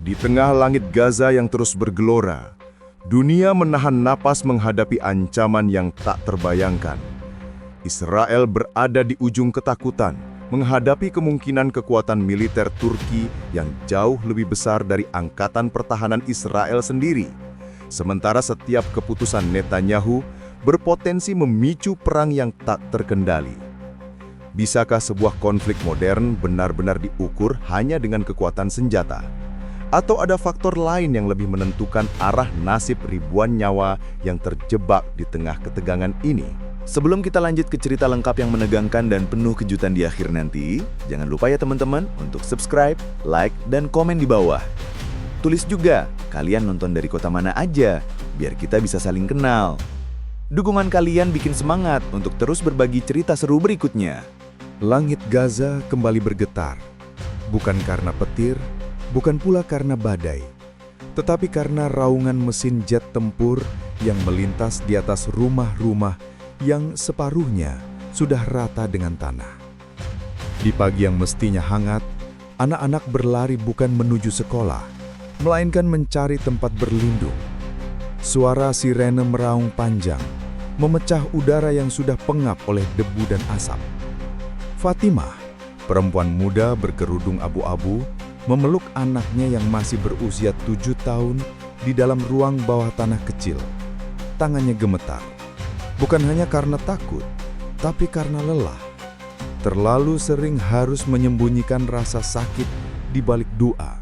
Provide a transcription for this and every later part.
Di tengah langit Gaza yang terus bergelora, dunia menahan napas menghadapi ancaman yang tak terbayangkan. Israel berada di ujung ketakutan menghadapi kemungkinan kekuatan militer Turki yang jauh lebih besar dari Angkatan Pertahanan Israel sendiri. Sementara setiap keputusan Netanyahu berpotensi memicu perang yang tak terkendali. Bisakah sebuah konflik modern benar-benar diukur hanya dengan kekuatan senjata? Atau ada faktor lain yang lebih menentukan arah nasib ribuan nyawa yang terjebak di tengah ketegangan ini? Sebelum kita lanjut ke cerita lengkap yang menegangkan dan penuh kejutan di akhir nanti, jangan lupa ya teman-teman untuk subscribe, like, dan komen di bawah. Tulis juga, kalian nonton dari kota mana aja, biar kita bisa saling kenal. Dukungan kalian bikin semangat untuk terus berbagi cerita seru berikutnya. Langit Gaza kembali bergetar, bukan karena petir, bukan pula karena badai, tetapi karena raungan mesin jet tempur yang melintas di atas rumah-rumah yang separuhnya sudah rata dengan tanah. Di pagi yang mestinya hangat, anak-anak berlari bukan menuju sekolah, melainkan mencari tempat berlindung. Suara sirene meraung panjang, memecah udara yang sudah pengap oleh debu dan asap. Fatimah, perempuan muda berkerudung abu-abu, memeluk anaknya yang masih berusia 7 tahun di dalam ruang bawah tanah kecil. Tangannya gemetar, bukan hanya karena takut, tapi karena lelah. Terlalu sering harus menyembunyikan rasa sakit di balik doa.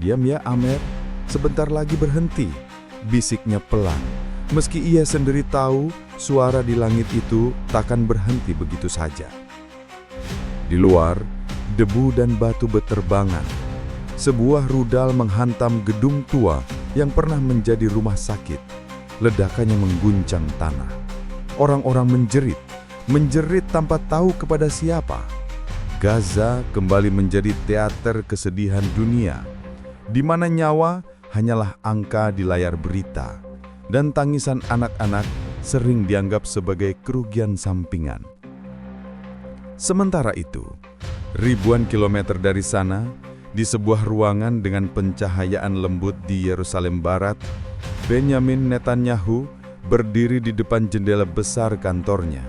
"Diam ya, Amer, sebentar lagi berhenti," bisiknya pelan. Meski ia sendiri tahu suara di langit itu takkan berhenti begitu saja. Di luar, debu dan batu beterbangan. Sebuah rudal menghantam gedung tua yang pernah menjadi rumah sakit. Ledakannya mengguncang tanah. Orang-orang menjerit tanpa tahu kepada siapa. Gaza kembali menjadi teater kesedihan dunia, di mana nyawa hanyalah angka di layar berita, dan tangisan anak-anak sering dianggap sebagai kerugian sampingan. Sementara itu, ribuan kilometer dari sana, di sebuah ruangan dengan pencahayaan lembut di Yerusalem Barat, Benyamin Netanyahu berdiri di depan jendela besar kantornya.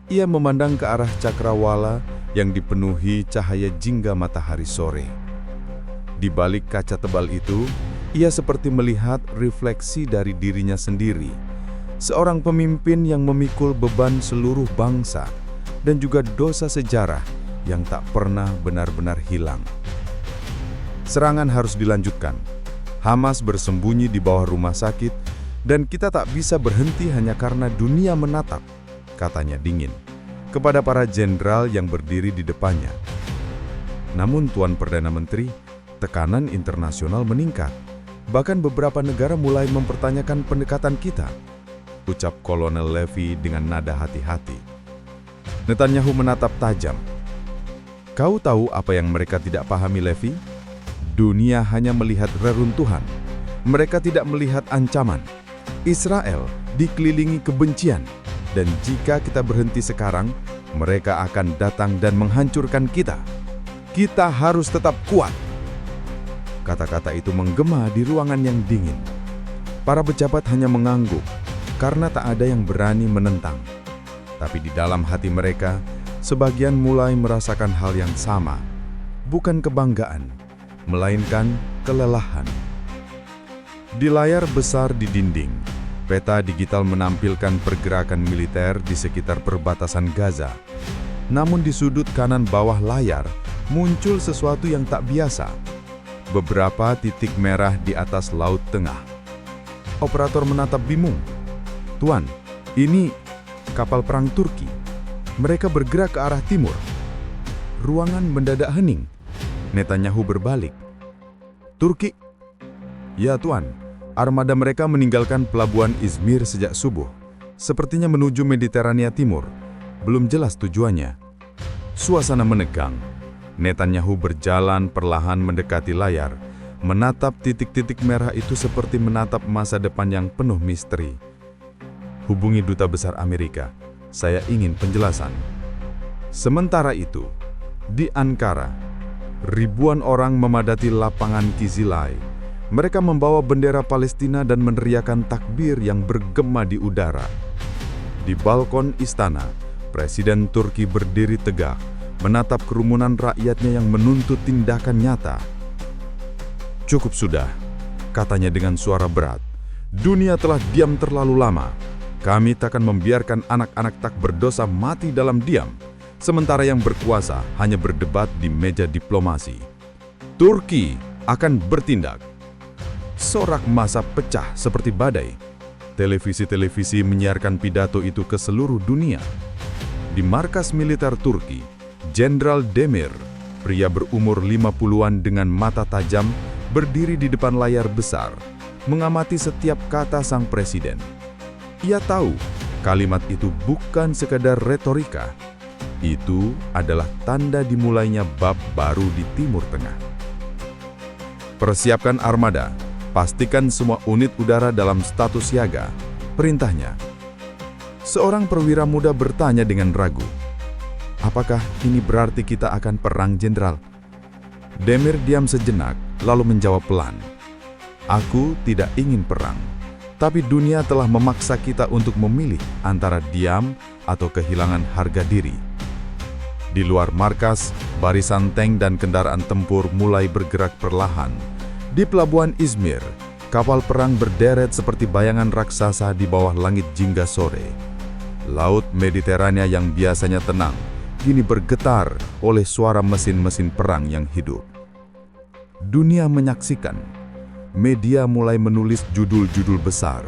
Ia memandang ke arah cakrawala yang dipenuhi cahaya jingga matahari sore. Di balik kaca tebal itu, ia seperti melihat refleksi dari dirinya sendiri, seorang pemimpin yang memikul beban seluruh bangsa dan juga dosa sejarah yang tak pernah benar-benar hilang. Serangan harus dilanjutkan. Hamas bersembunyi di bawah rumah sakit, dan kita tak bisa berhenti hanya karena dunia menatap, katanya dingin, kepada para jenderal yang berdiri di depannya. Namun Tuan Perdana Menteri, tekanan internasional meningkat. Bahkan beberapa negara mulai mempertanyakan pendekatan kita, ucap Kolonel Levy dengan nada hati-hati. Netanyahu menatap tajam. "Kau tahu apa yang mereka tidak pahami, Levy? Dunia hanya melihat reruntuhan. Mereka tidak melihat ancaman. Israel dikelilingi kebencian, dan jika kita berhenti sekarang, mereka akan datang dan menghancurkan kita. Kita harus tetap kuat." Kata-kata itu menggema di ruangan yang dingin. Para pejabat hanya mengangguk, karena tak ada yang berani menentang. Tapi di dalam hati mereka, sebagian mulai merasakan hal yang sama. Bukan kebanggaan, melainkan kelelahan. Di layar besar di dinding, peta digital menampilkan pergerakan militer di sekitar perbatasan Gaza. Namun di sudut kanan bawah layar, muncul sesuatu yang tak biasa. Beberapa titik merah di atas Laut Tengah. Operator menatap bingung. "Tuan, ini kapal perang Turki. Mereka bergerak ke arah timur." Ruangan mendadak hening. Netanyahu berbalik. "Turki?" "Ya, Tuan. Armada mereka meninggalkan pelabuhan Izmir sejak subuh. Sepertinya menuju Mediterania Timur. Belum jelas tujuannya." Suasana menegang. Netanyahu berjalan perlahan mendekati layar, menatap titik-titik merah itu seperti menatap masa depan yang penuh misteri. "Hubungi Duta Besar Amerika. Saya ingin penjelasan." Sementara itu, di Ankara, Ribuan orang memadati lapangan Kizilai. Mereka membawa bendera Palestina dan meneriakkan takbir yang bergema di udara. Di balkon istana, Presiden Turki berdiri tegak, menatap kerumunan rakyatnya yang menuntut tindakan nyata. "Cukup sudah," katanya dengan suara berat. "Dunia telah diam terlalu lama. Kami takkan membiarkan anak-anak tak berdosa mati dalam diam, sementara yang berkuasa hanya berdebat di meja diplomasi. Turki akan bertindak." Sorak massa pecah seperti badai. Televisi-televisi menyiarkan pidato itu ke seluruh dunia. Di markas militer Turki, Jenderal Demir, pria berumur 50-an dengan mata tajam, berdiri di depan layar besar, mengamati setiap kata sang presiden. Ia tahu kalimat itu bukan sekadar retorika. Itu adalah tanda dimulainya bab baru di Timur Tengah. "Persiapkan armada. Pastikan semua unit udara dalam status siaga," perintahnya. Seorang perwira muda bertanya dengan ragu, "Apakah ini berarti kita akan perang, Jenderal?" Demir diam sejenak, lalu menjawab pelan, "Aku tidak ingin perang, tapi dunia telah memaksa kita untuk memilih antara diam atau kehilangan harga diri." Di luar markas, barisan tank dan kendaraan tempur mulai bergerak perlahan. Di pelabuhan Izmir, kapal perang berderet seperti bayangan raksasa di bawah langit jingga sore. Laut Mediterania yang biasanya tenang, kini bergetar oleh suara mesin-mesin perang yang hidup. Dunia menyaksikan. Media mulai menulis judul-judul besar.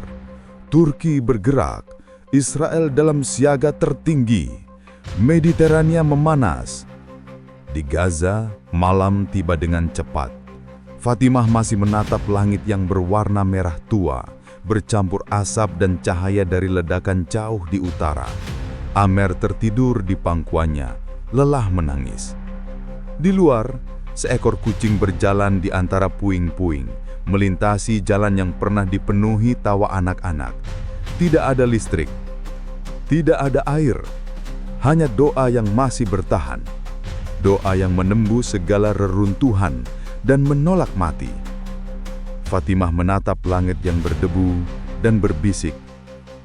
"Turki bergerak, Israel dalam siaga tertinggi, Mediterania memanas." Di Gaza, malam tiba dengan cepat. Fatimah masih menatap langit yang berwarna merah tua, bercampur asap dan cahaya dari ledakan jauh di utara. Amer tertidur di pangkuannya, lelah menangis. Di luar, seekor kucing berjalan di antara puing-puing, melintasi jalan yang pernah dipenuhi tawa anak-anak. Tidak ada listrik, tidak ada air, hanya doa yang masih bertahan. Doa yang menembus segala reruntuhan dan menolak mati. Fatimah menatap langit yang berdebu dan berbisik,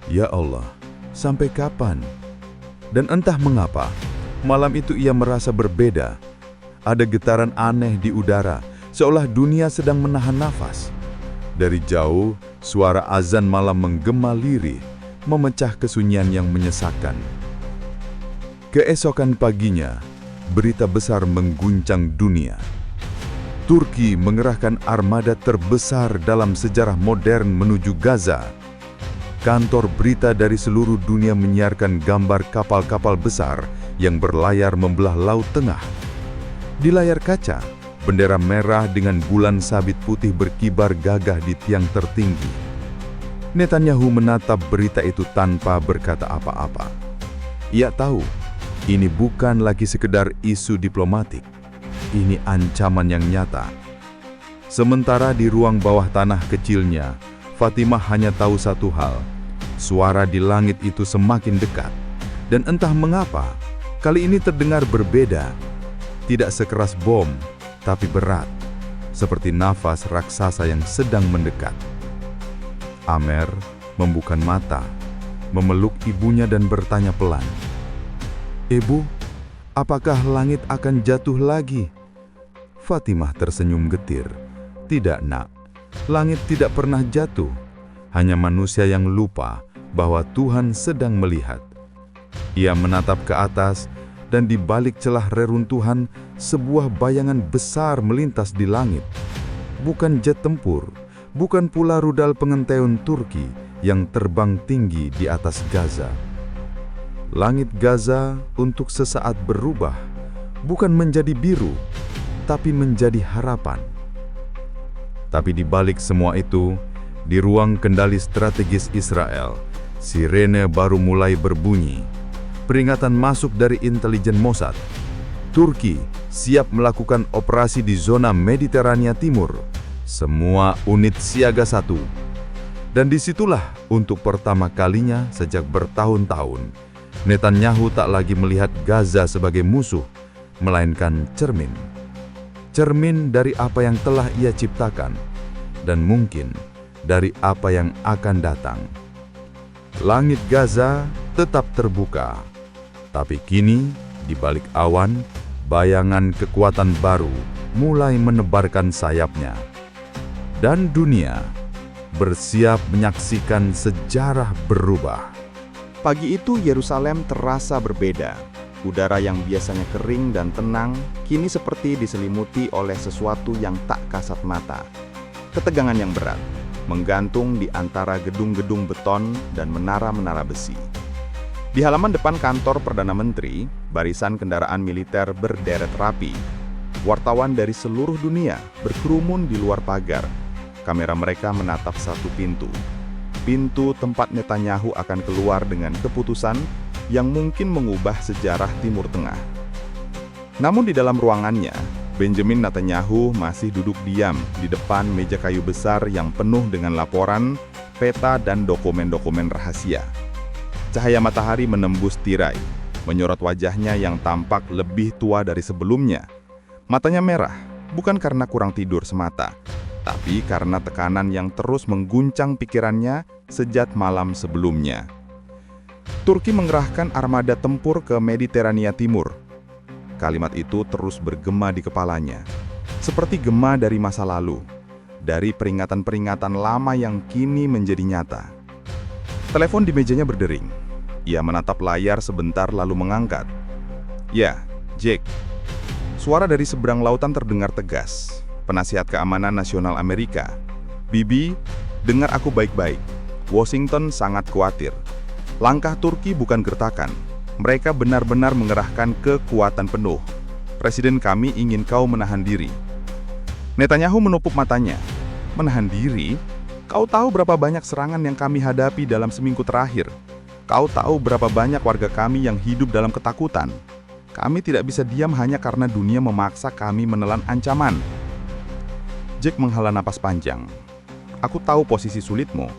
"Ya Allah, sampai kapan?" Dan entah mengapa, malam itu ia merasa berbeda. Ada getaran aneh di udara, seolah dunia sedang menahan nafas. Dari jauh, suara azan malam menggema lirih, memecah kesunyian yang menyesakkan. Keesokan paginya, berita besar mengguncang dunia. Turki mengerahkan armada terbesar dalam sejarah modern menuju Gaza. Kantor berita dari seluruh dunia menyiarkan gambar kapal-kapal besar yang berlayar membelah Laut Tengah. Di layar kaca, bendera merah dengan bulan sabit putih berkibar gagah di tiang tertinggi. Netanyahu menatap berita itu tanpa berkata apa-apa. Ia tahu, ini bukan lagi sekedar isu diplomatik. Ini ancaman yang nyata. Sementara di ruang bawah tanah kecilnya, Fatimah hanya tahu satu hal. Suara di langit itu semakin dekat. Dan entah mengapa, kali ini terdengar berbeda. Tidak sekeras bom, tapi berat. Seperti nafas raksasa yang sedang mendekat. Amer membuka mata, memeluk ibunya dan bertanya pelan, "Ibu, apakah langit akan jatuh lagi?" Fatimah tersenyum getir. "Tidak, Nak. Langit tidak pernah jatuh. Hanya manusia yang lupa bahwa Tuhan sedang melihat." Ia menatap ke atas, dan di balik celah reruntuhan, sebuah bayangan besar melintas di langit. Bukan jet tempur, bukan pula rudal pengentaian Turki yang terbang tinggi di atas Gaza. Langit Gaza untuk sesaat berubah, bukan menjadi biru, tapi menjadi harapan. Tapi di balik semua itu, di ruang kendali strategis Israel, sirene baru mulai berbunyi. Peringatan masuk dari intelijen Mossad. Turki siap melakukan operasi di zona Mediterania Timur. Semua unit siaga 1. Dan disitulah untuk pertama kalinya sejak bertahun-tahun, Netanyahu tak lagi melihat Gaza sebagai musuh, melainkan cermin. cermin dari apa yang telah ia ciptakan, dan mungkin dari apa yang akan datang. Langit Gaza tetap terbuka, tapi kini di balik awan, bayangan kekuatan baru mulai menebarkan sayapnya. Dan dunia bersiap menyaksikan sejarah berubah. Pagi itu Yerusalem terasa berbeda. Udara yang biasanya kering dan tenang, kini seperti diselimuti oleh sesuatu yang tak kasat mata. Ketegangan yang berat, menggantung di antara gedung-gedung beton dan menara-menara besi. Di halaman depan kantor Perdana Menteri, barisan kendaraan militer berderet rapi. Wartawan dari seluruh dunia berkerumun di luar pagar. Kamera mereka menatap satu pintu. Pintu tempat Netanyahu akan keluar dengan keputusan yang mungkin mengubah sejarah Timur Tengah. Namun di dalam ruangannya, Benjamin Netanyahu masih duduk diam di depan meja kayu besar yang penuh dengan laporan, peta, dan dokumen-dokumen rahasia. Cahaya matahari menembus tirai, menyorot wajahnya yang tampak lebih tua dari sebelumnya. Matanya merah, bukan karena kurang tidur semata, tapi karena tekanan yang terus mengguncang pikirannya sejak malam sebelumnya. Turki mengerahkan armada tempur ke Mediterania Timur. Kalimat itu terus bergema di kepalanya, seperti gema dari masa lalu, dari peringatan-peringatan lama yang kini menjadi nyata. Telepon di mejanya berdering. Ia menatap layar sebentar lalu mengangkat. "Ya, Jake." Suara dari seberang lautan terdengar tegas. Penasihat Keamanan Nasional Amerika. "Bibi, dengar aku baik-baik. Washington sangat khawatir. Langkah Turki bukan gertakan. Mereka benar-benar mengerahkan kekuatan penuh. Presiden kami ingin kau menahan diri." Netanyahu menupuk matanya. "Menahan diri? Kau tahu berapa banyak serangan yang kami hadapi dalam seminggu terakhir? Kau tahu berapa banyak warga kami yang hidup dalam ketakutan? Kami tidak bisa diam hanya karena dunia memaksa kami menelan ancaman." Jack menghela napas panjang. "Aku tahu posisi sulitmu,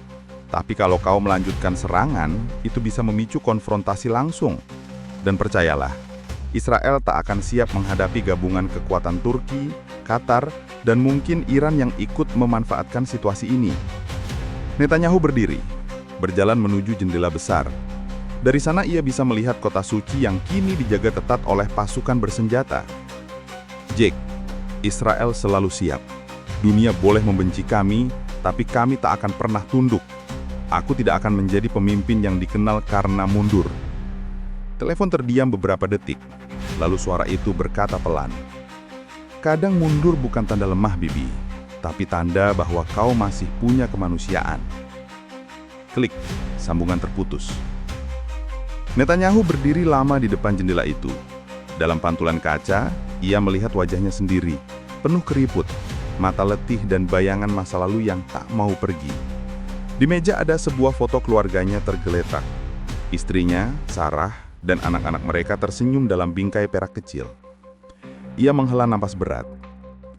tapi kalau kau melanjutkan serangan, itu bisa memicu konfrontasi langsung. Dan percayalah, Israel tak akan siap menghadapi gabungan kekuatan Turki, Qatar, dan mungkin Iran yang ikut memanfaatkan situasi ini." Netanyahu berdiri, berjalan menuju jendela besar. Dari sana ia bisa melihat kota suci yang kini dijaga ketat oleh pasukan bersenjata. "Jake, Israel selalu siap. Dunia boleh membenci kami, tapi kami tak akan pernah tunduk. Aku tidak akan menjadi pemimpin yang dikenal karena mundur." Telepon terdiam beberapa detik, lalu suara itu berkata pelan, "Kadang mundur bukan tanda lemah, Bibi, tapi tanda bahwa kau masih punya kemanusiaan." Klik, sambungan terputus. Netanyahu berdiri lama di depan jendela itu. Dalam pantulan kaca, ia melihat wajahnya sendiri, penuh keriput, mata letih dan bayangan masa lalu yang tak mau pergi. Di meja ada sebuah foto keluarganya tergeletak. Istrinya, Sarah, dan anak-anak mereka tersenyum dalam bingkai perak kecil. Ia menghela napas berat.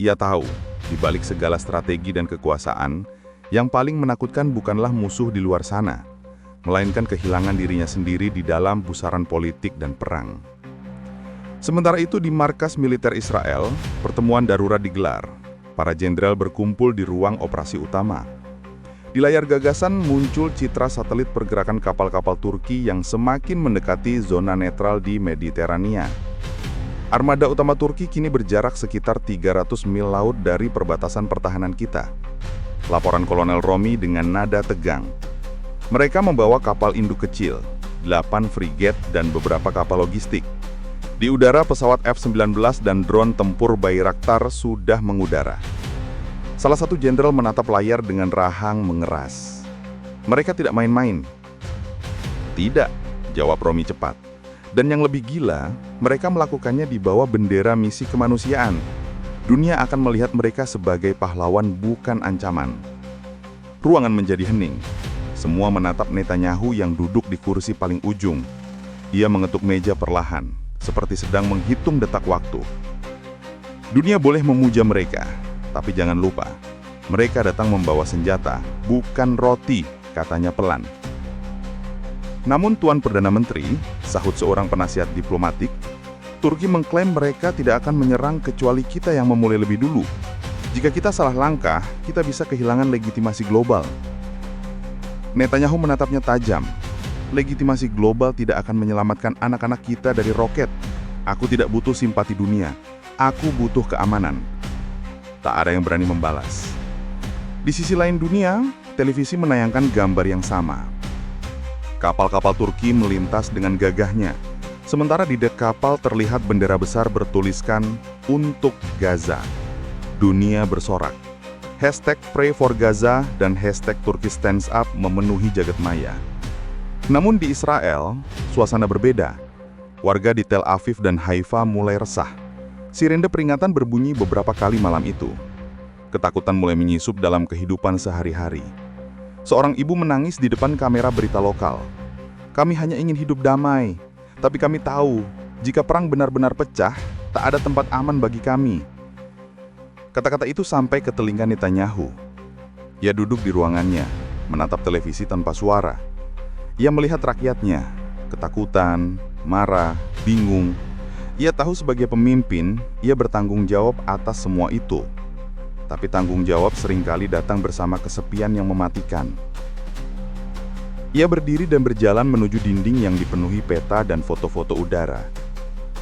Ia tahu, di balik segala strategi dan kekuasaan, yang paling menakutkan bukanlah musuh di luar sana, melainkan kehilangan dirinya sendiri di dalam pusaran politik dan perang. Sementara itu di markas militer Israel, pertemuan darurat digelar. Para jenderal berkumpul di ruang operasi utama. Di layar gagasan muncul citra satelit pergerakan kapal-kapal Turki yang semakin mendekati zona netral di Mediterania. Armada utama Turki kini berjarak sekitar 300 mil laut dari perbatasan pertahanan kita. Laporan Kolonel Romi dengan nada tegang. Mereka membawa kapal induk kecil, 8 friget dan beberapa kapal logistik. Di udara, pesawat F-19 dan drone tempur Bayraktar sudah mengudara. Salah satu jenderal menatap layar dengan rahang mengeras. "Mereka tidak main-main." "Tidak," jawab Romi cepat. "Dan yang lebih gila, mereka melakukannya di bawah bendera misi kemanusiaan. Dunia akan melihat mereka sebagai pahlawan bukan ancaman." Ruangan menjadi hening. Semua menatap Netanyahu yang duduk di kursi paling ujung. Ia mengetuk meja perlahan, seperti sedang menghitung detak waktu. Dunia boleh memuja mereka, tapi jangan lupa, mereka datang membawa senjata, bukan roti, katanya pelan. Namun Tuan Perdana Menteri, sahut seorang penasihat diplomatik, Turki mengklaim mereka tidak akan menyerang kecuali kita yang memulai lebih dulu. Jika kita salah langkah, kita bisa kehilangan legitimasi global. Netanyahu menatapnya tajam. Legitimasi global tidak akan menyelamatkan anak-anak kita dari roket. Aku tidak butuh simpati dunia. Aku butuh keamanan. Tak ada yang berani membalas. Di sisi lain dunia, televisi menayangkan gambar yang sama. Kapal-kapal Turki melintas dengan gagahnya. Sementara di dek kapal terlihat bendera besar bertuliskan "Untuk Gaza". Dunia bersorak. Hashtag Pray for Gaza dan hashtag Turkey Stands Up memenuhi jagat maya. Namun di Israel, suasana berbeda. Warga di Tel Aviv dan Haifa mulai resah. Sirene peringatan berbunyi beberapa kali malam itu. Ketakutan mulai menyisup dalam kehidupan sehari-hari. Seorang ibu menangis di depan kamera berita lokal. Kami hanya ingin hidup damai. Tapi kami tahu, jika perang benar-benar pecah, tak ada tempat aman bagi kami. Kata-kata itu sampai ke telinga Netanyahu. Ia duduk di ruangannya, menatap televisi tanpa suara. Ia melihat rakyatnya, ketakutan, marah, bingung. Ia tahu sebagai pemimpin, ia bertanggung jawab atas semua itu. Tapi tanggung jawab seringkali datang bersama kesepian yang mematikan. Ia berdiri dan berjalan menuju dinding yang dipenuhi peta dan foto-foto udara.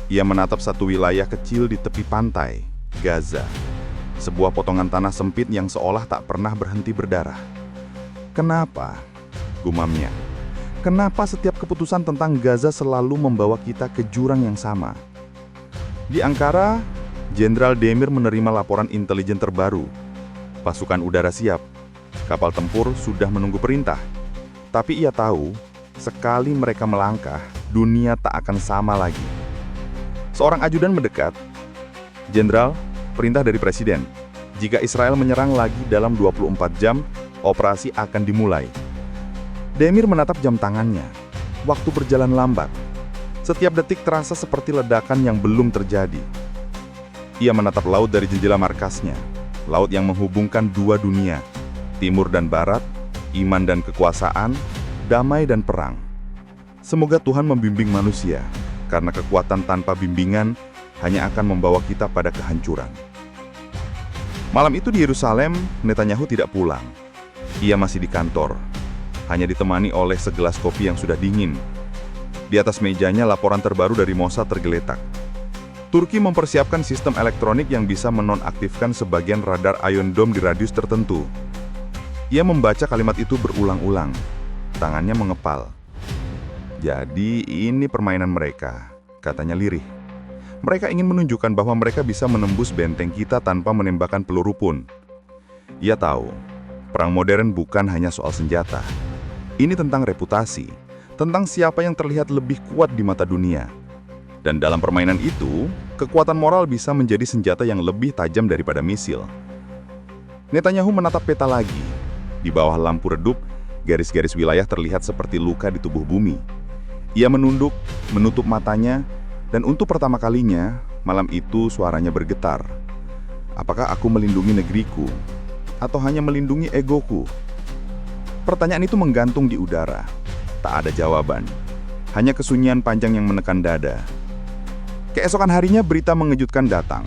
Ia menatap satu wilayah kecil di tepi pantai, Gaza. Sebuah potongan tanah sempit yang seolah tak pernah berhenti berdarah. Kenapa? Gumamnya. Kenapa setiap keputusan tentang Gaza selalu membawa kita ke jurang yang sama? Di Ankara, Jenderal Demir menerima laporan intelijen terbaru. Pasukan udara siap. Kapal tempur sudah menunggu perintah. Tapi ia tahu, sekali mereka melangkah, dunia tak akan sama lagi. Seorang ajudan mendekat. Jenderal, perintah dari Presiden. Jika Israel menyerang lagi dalam 24 jam, operasi akan dimulai. Demir menatap jam tangannya. Waktu berjalan lambat. Setiap detik terasa seperti ledakan yang belum terjadi. Ia menatap laut dari jendela markasnya. Laut yang menghubungkan dua dunia, timur dan barat, iman dan kekuasaan, damai dan perang. Semoga Tuhan membimbing manusia, karena kekuatan tanpa bimbingan hanya akan membawa kita pada kehancuran. Malam itu di Yerusalem, Netanyahu tidak pulang. Ia masih di kantor, hanya ditemani oleh segelas kopi yang sudah dingin. Di atas mejanya laporan terbaru dari Mossad tergeletak. Turki mempersiapkan sistem elektronik yang bisa menonaktifkan sebagian radar Iron Dome di radius tertentu. Ia membaca kalimat itu berulang-ulang. Tangannya mengepal. Jadi ini permainan mereka, katanya lirih. Mereka ingin menunjukkan bahwa mereka bisa menembus benteng kita tanpa menembakkan peluru pun. Ia tahu, perang modern bukan hanya soal senjata. Ini tentang reputasi, tentang siapa yang terlihat lebih kuat di mata dunia. Dan dalam permainan itu, kekuatan moral bisa menjadi senjata yang lebih tajam daripada misil. Netanyahu menatap peta lagi. Di bawah lampu redup, garis-garis wilayah terlihat seperti luka di tubuh bumi. Ia menunduk, menutup matanya, dan untuk pertama kalinya, malam itu suaranya bergetar. Apakah aku melindungi negeriku? Atau hanya melindungi egoku? Pertanyaan itu menggantung di udara. Tak ada jawaban. Hanya kesunyian panjang yang menekan dada. Keesokan harinya berita mengejutkan datang.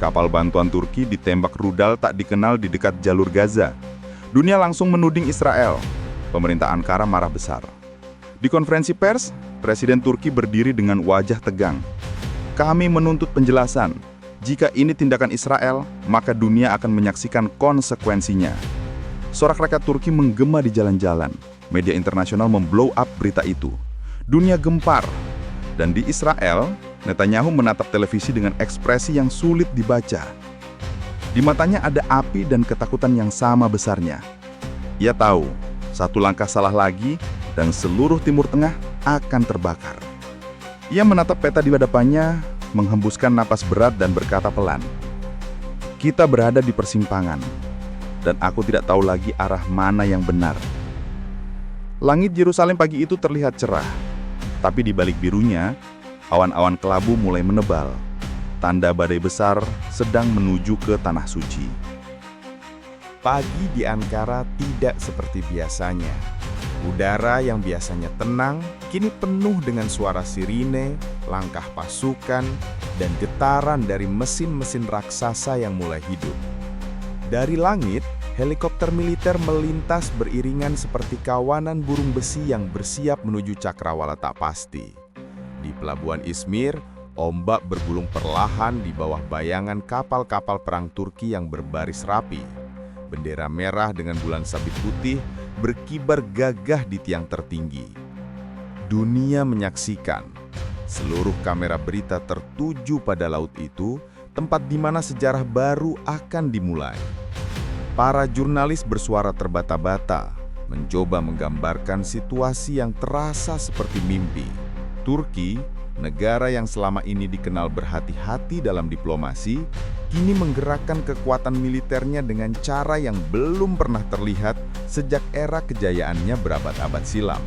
Kapal bantuan Turki ditembak rudal tak dikenal di dekat jalur Gaza. Dunia langsung menuding Israel. Pemerintah Ankara marah besar. Di konferensi pers, Presiden Turki berdiri dengan wajah tegang. Kami menuntut penjelasan. Jika ini tindakan Israel, maka dunia akan menyaksikan konsekuensinya. Sorak rakyat Turki menggema di jalan-jalan. Media internasional memblow up berita itu. Dunia gempar. Dan di Israel, Netanyahu menatap televisi dengan ekspresi yang sulit dibaca. Di matanya ada api dan ketakutan yang sama besarnya. Ia tahu, satu langkah salah lagi dan seluruh Timur Tengah akan terbakar. Ia menatap peta di hadapannya, menghembuskan napas berat dan berkata pelan, "Kita berada di persimpangan, dan aku tidak tahu lagi arah mana yang benar." Langit Yerusalem pagi itu terlihat cerah, tapi di balik birunya, awan-awan kelabu mulai menebal. Tanda badai besar sedang menuju ke Tanah Suci. Pagi di Ankara tidak seperti biasanya. Udara yang biasanya tenang, kini penuh dengan suara sirine, langkah pasukan, dan getaran dari mesin-mesin raksasa yang mulai hidup. Dari langit, helikopter militer melintas beriringan seperti kawanan burung besi yang bersiap menuju cakrawala tak pasti. Di pelabuhan Izmir, ombak bergulung perlahan di bawah bayangan kapal-kapal perang Turki yang berbaris rapi. Bendera merah dengan bulan sabit putih berkibar gagah di tiang tertinggi. Dunia menyaksikan. Seluruh kamera berita tertuju pada laut itu, tempat di mana sejarah baru akan dimulai. Para jurnalis bersuara terbata-bata, mencoba menggambarkan situasi yang terasa seperti mimpi. Turki, negara yang selama ini dikenal berhati-hati dalam diplomasi, kini menggerakkan kekuatan militernya dengan cara yang belum pernah terlihat sejak era kejayaannya berabad-abad silam.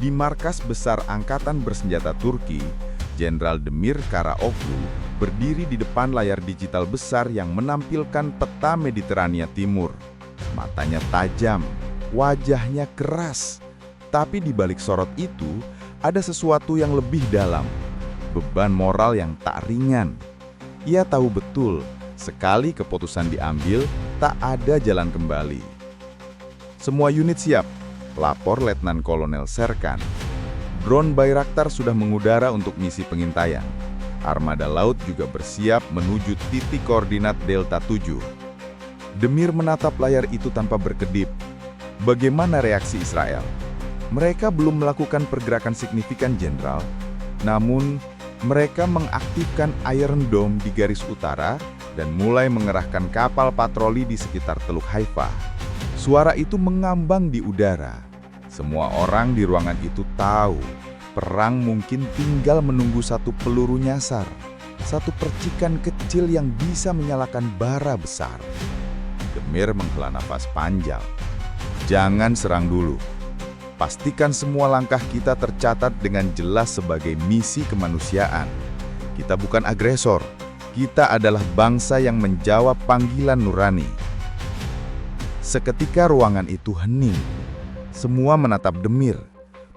Di markas besar Angkatan Bersenjata Turki, Jenderal Demir Karaoglu berdiri di depan layar digital besar yang menampilkan peta Mediterania Timur. Matanya tajam, wajahnya keras, tapi di balik sorot itu ada sesuatu yang lebih dalam, beban moral yang tak ringan. Ia tahu betul, sekali keputusan diambil, tak ada jalan kembali. Semua unit siap. Lapor Letnan Kolonel Serkan. Drone Bayraktar sudah mengudara untuk misi pengintaian. Armada laut juga bersiap menuju titik koordinat Delta 7. Demir menatap layar itu tanpa berkedip. Bagaimana reaksi Israel? Mereka belum melakukan pergerakan signifikan, Jenderal. Namun, mereka mengaktifkan Iron Dome di garis utara dan mulai mengerahkan kapal patroli di sekitar Teluk Haifa. Suara itu mengambang di udara. Semua orang di ruangan itu tahu, perang mungkin tinggal menunggu satu peluru nyasar, satu percikan kecil yang bisa menyalakan bara besar. Demir menghela nafas panjang. Jangan serang dulu. Pastikan semua langkah kita tercatat dengan jelas sebagai misi kemanusiaan. Kita bukan agresor, kita adalah bangsa yang menjawab panggilan nurani. Seketika ruangan itu hening. Semua menatap Demir,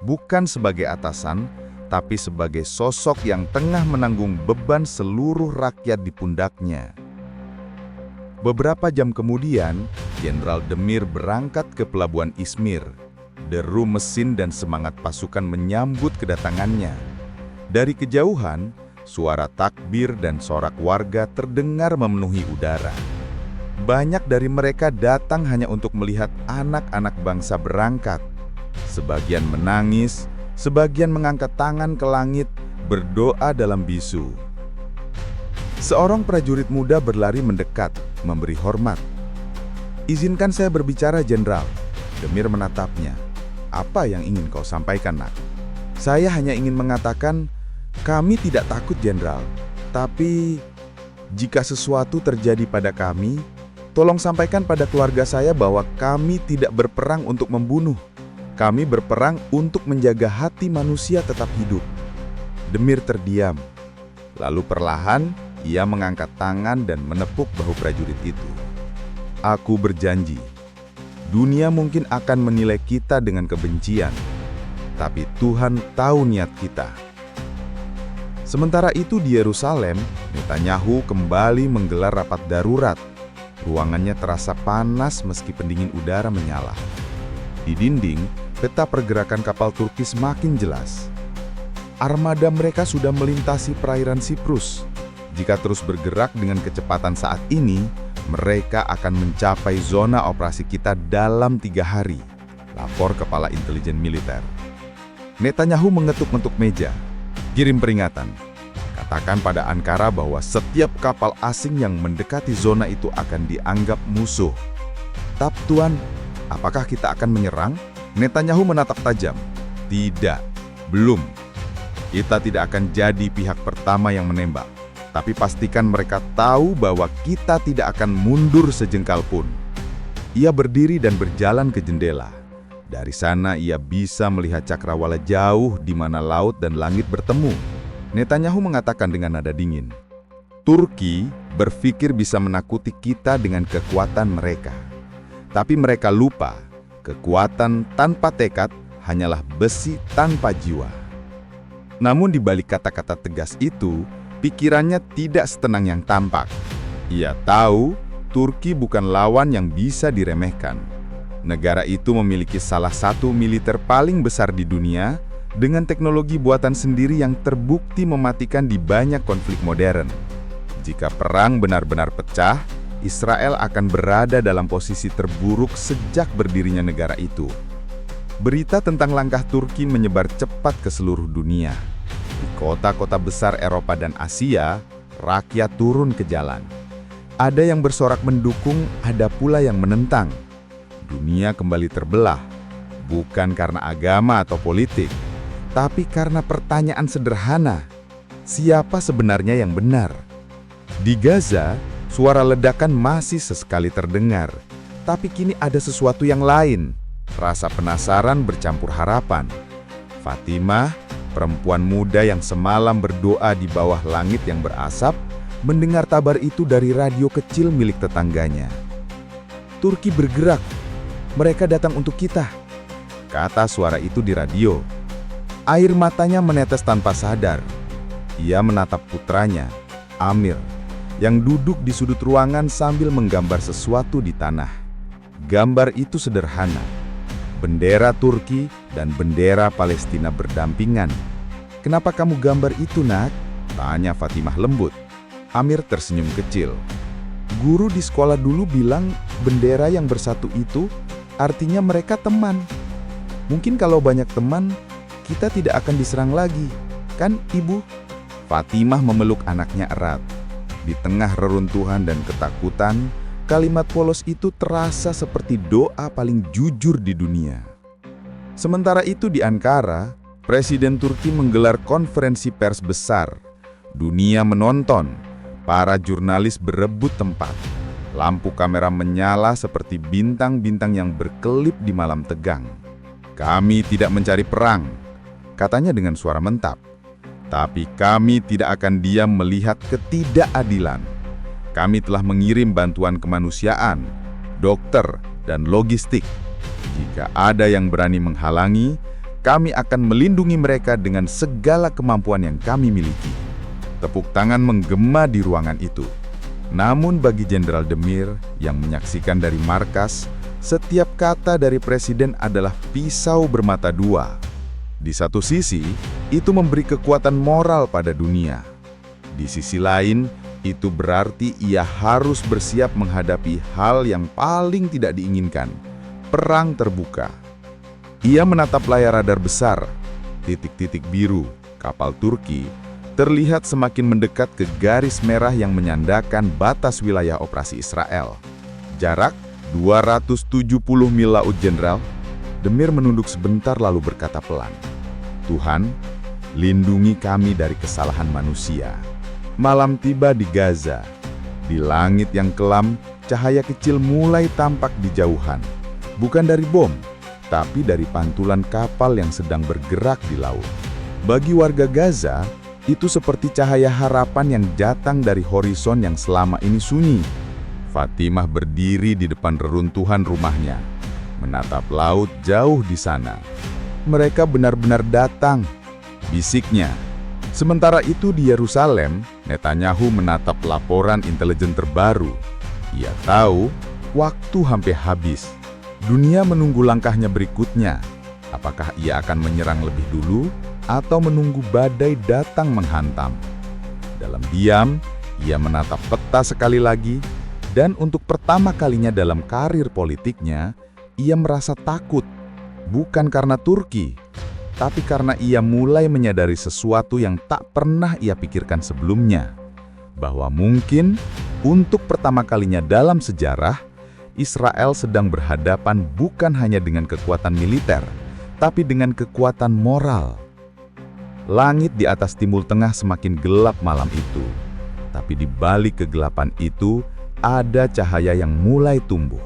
bukan sebagai atasan, tapi sebagai sosok yang tengah menanggung beban seluruh rakyat di pundaknya. Beberapa jam kemudian, Jenderal Demir berangkat ke pelabuhan Izmir. Deru mesin dan semangat pasukan menyambut kedatangannya. Dari kejauhan, suara takbir dan sorak warga terdengar memenuhi udara. Banyak dari mereka datang hanya untuk melihat anak-anak bangsa berangkat. Sebagian menangis, sebagian mengangkat tangan ke langit, berdoa dalam bisu. Seorang prajurit muda berlari mendekat, memberi hormat. "Izinkan saya berbicara, Jenderal." Demir menatapnya. "Apa yang ingin kau sampaikan, Nak?" "Saya hanya ingin mengatakan, kami tidak takut, Jenderal. Tapi, jika sesuatu terjadi pada kami, tolong sampaikan pada keluarga saya bahwa kami tidak berperang untuk membunuh. Kami berperang untuk menjaga hati manusia tetap hidup." Demir terdiam. Lalu perlahan, ia mengangkat tangan dan menepuk bahu prajurit itu. "Aku berjanji, dunia mungkin akan menilai kita dengan kebencian, tapi Tuhan tahu niat kita." Sementara itu di Yerusalem, Netanyahu kembali menggelar rapat darurat. Ruangannya terasa panas meski pendingin udara menyala. Di dinding, peta pergerakan kapal Turki semakin jelas. Armada mereka sudah melintasi perairan Siprus. Jika terus bergerak dengan kecepatan saat ini, mereka akan mencapai zona operasi kita dalam 3 hari. Lapor Kepala Intelijen Militer. Netanyahu mengetuk-ngetuk meja. "Kirim peringatan. Katakan pada Ankara bahwa setiap kapal asing yang mendekati zona itu akan dianggap musuh." "Tap, Tuan, apakah kita akan menyerang?" Netanyahu menatap tajam. "Tidak, belum. Kita tidak akan jadi pihak pertama yang menembak. Tapi pastikan mereka tahu bahwa kita tidak akan mundur sejengkal pun." Ia berdiri dan berjalan ke jendela. Dari sana ia bisa melihat cakrawala jauh di mana laut dan langit bertemu. Netanyahu mengatakan dengan nada dingin, "Turki berpikir bisa menakuti kita dengan kekuatan mereka. Tapi mereka lupa, kekuatan tanpa tekad hanyalah besi tanpa jiwa." Namun di balik kata-kata tegas itu, pikirannya tidak setenang yang tampak. Ia tahu Turki bukan lawan yang bisa diremehkan. Negara itu memiliki salah satu militer paling besar di dunia dengan teknologi buatan sendiri yang terbukti mematikan di banyak konflik modern. Jika perang benar-benar pecah, Israel akan berada dalam posisi terburuk sejak berdirinya negara itu. Berita tentang langkah Turki menyebar cepat ke seluruh dunia. Di kota-kota besar Eropa dan Asia, rakyat turun ke jalan. Ada yang bersorak mendukung, ada pula yang menentang. Dunia kembali terbelah, bukan karena agama atau politik, tapi karena pertanyaan sederhana, siapa sebenarnya yang benar? Di Gaza, suara ledakan masih sesekali terdengar, tapi kini ada sesuatu yang lain. Rasa penasaran bercampur harapan. Fatimah, perempuan muda yang semalam berdoa di bawah langit yang berasap, mendengar kabar itu dari radio kecil milik tetangganya. Turki bergerak. Mereka datang untuk kita, kata suara itu di radio. Air matanya menetes tanpa sadar. Ia menatap putranya, Amir, yang duduk di sudut ruangan sambil menggambar sesuatu di tanah. Gambar itu sederhana. Bendera Turki dan bendera Palestina berdampingan. "Kenapa kamu gambar itu, Nak?" tanya Fatimah lembut. Amir tersenyum kecil. "Guru di sekolah dulu bilang bendera yang bersatu itu artinya mereka teman. Mungkin kalau banyak teman, kita tidak akan diserang lagi, kan, Ibu?" Fatimah memeluk anaknya erat. Di tengah reruntuhan dan ketakutan, kalimat polos itu terasa seperti doa paling jujur di dunia. Sementara itu di Ankara, Presiden Turki menggelar konferensi pers besar. Dunia menonton, para jurnalis berebut tempat. Lampu kamera menyala seperti bintang-bintang yang berkelip di malam tegang. "Kami tidak mencari perang," katanya dengan suara mentap. "Tapi kami tidak akan diam melihat ketidakadilan. Kami telah mengirim bantuan kemanusiaan, dokter, dan logistik. Jika ada yang berani menghalangi, kami akan melindungi mereka dengan segala kemampuan yang kami miliki." Tepuk tangan menggema di ruangan itu. Namun bagi Jenderal Demir yang menyaksikan dari markas, setiap kata dari Presiden adalah pisau bermata dua. Di satu sisi, itu memberi kekuatan moral pada dunia. Di sisi lain, itu berarti ia harus bersiap menghadapi hal yang paling tidak diinginkan, perang terbuka. Ia menatap layar radar besar, titik-titik biru, kapal Turki, terlihat semakin mendekat ke garis merah yang menyandakan batas wilayah operasi Israel. Jarak 270 mil laut, Jenderal. Demir menunduk sebentar lalu berkata pelan, "Tuhan, lindungi kami dari kesalahan manusia." Malam tiba di Gaza. Di langit yang kelam, cahaya kecil mulai tampak di jauhan. Bukan dari bom, tapi dari pantulan kapal yang sedang bergerak di laut. Bagi warga Gaza, itu seperti cahaya harapan yang datang dari horizon yang selama ini sunyi. Fatimah berdiri di depan reruntuhan rumahnya, menatap laut jauh di sana. "Mereka benar-benar datang," bisiknya. Sementara itu di Yerusalem, Netanyahu menatap laporan intelijen terbaru. Ia tahu waktu hampir habis. Dunia menunggu langkahnya berikutnya. Apakah ia akan menyerang lebih dulu atau menunggu badai datang menghantam? Dalam diam, ia menatap peta sekali lagi, dan untuk pertama kalinya dalam karir politiknya, ia merasa takut. Bukan karena Turki, tapi karena ia mulai menyadari sesuatu yang tak pernah ia pikirkan sebelumnya. Bahwa mungkin untuk pertama kalinya dalam sejarah, Israel sedang berhadapan bukan hanya dengan kekuatan militer, tapi dengan kekuatan moral. Langit di atas Timur Tengah semakin gelap malam itu. Tapi di balik kegelapan itu, ada cahaya yang mulai tumbuh.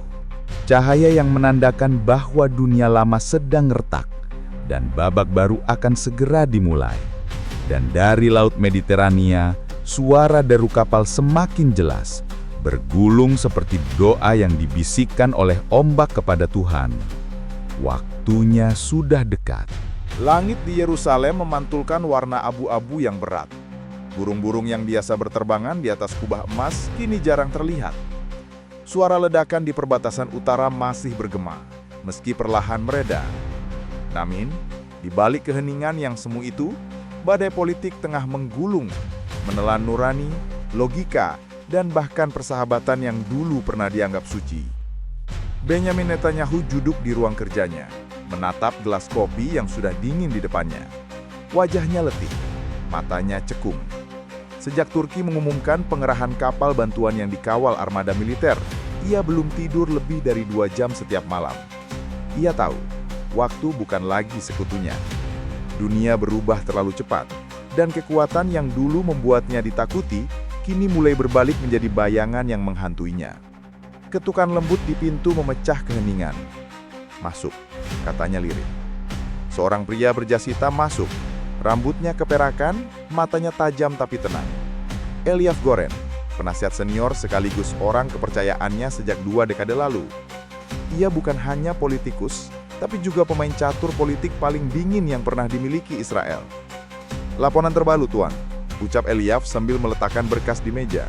Cahaya yang menandakan bahwa dunia lama sedang retak dan babak baru akan segera dimulai. Dan dari Laut Mediterania, suara deru kapal semakin jelas, bergulung seperti doa yang dibisikkan oleh ombak kepada Tuhan. Waktunya sudah dekat. Langit di Yerusalem memantulkan warna abu-abu yang berat. Burung-burung yang biasa berterbangan di atas kubah emas kini jarang terlihat. Suara ledakan di perbatasan utara masih bergema, meski perlahan mereda. Namun, di balik keheningan yang semu itu, badai politik tengah menggulung, menelan nurani, logika, dan bahkan persahabatan yang dulu pernah dianggap suci. Benjamin Netanyahu duduk di ruang kerjanya, menatap gelas kopi yang sudah dingin di depannya. Wajahnya letih, matanya cekung. Sejak Turki mengumumkan pengerahan kapal bantuan yang dikawal armada militer, ia belum tidur lebih dari 2 jam setiap malam. Ia tahu, waktu bukan lagi sekutunya. Dunia berubah terlalu cepat, dan kekuatan yang dulu membuatnya ditakuti, kini mulai berbalik menjadi bayangan yang menghantuinya. Ketukan lembut di pintu memecah keheningan. "Masuk," katanya lirih. Seorang pria berjas hitam masuk. Rambutnya keperakan, matanya tajam tapi tenang. Eliav Goren, penasihat senior sekaligus orang kepercayaannya sejak 2 dekade lalu. Ia bukan hanya politikus, tapi juga pemain catur politik paling dingin yang pernah dimiliki Israel. "Laporan terbaru, Tuan," ucap Eliav sambil meletakkan berkas di meja.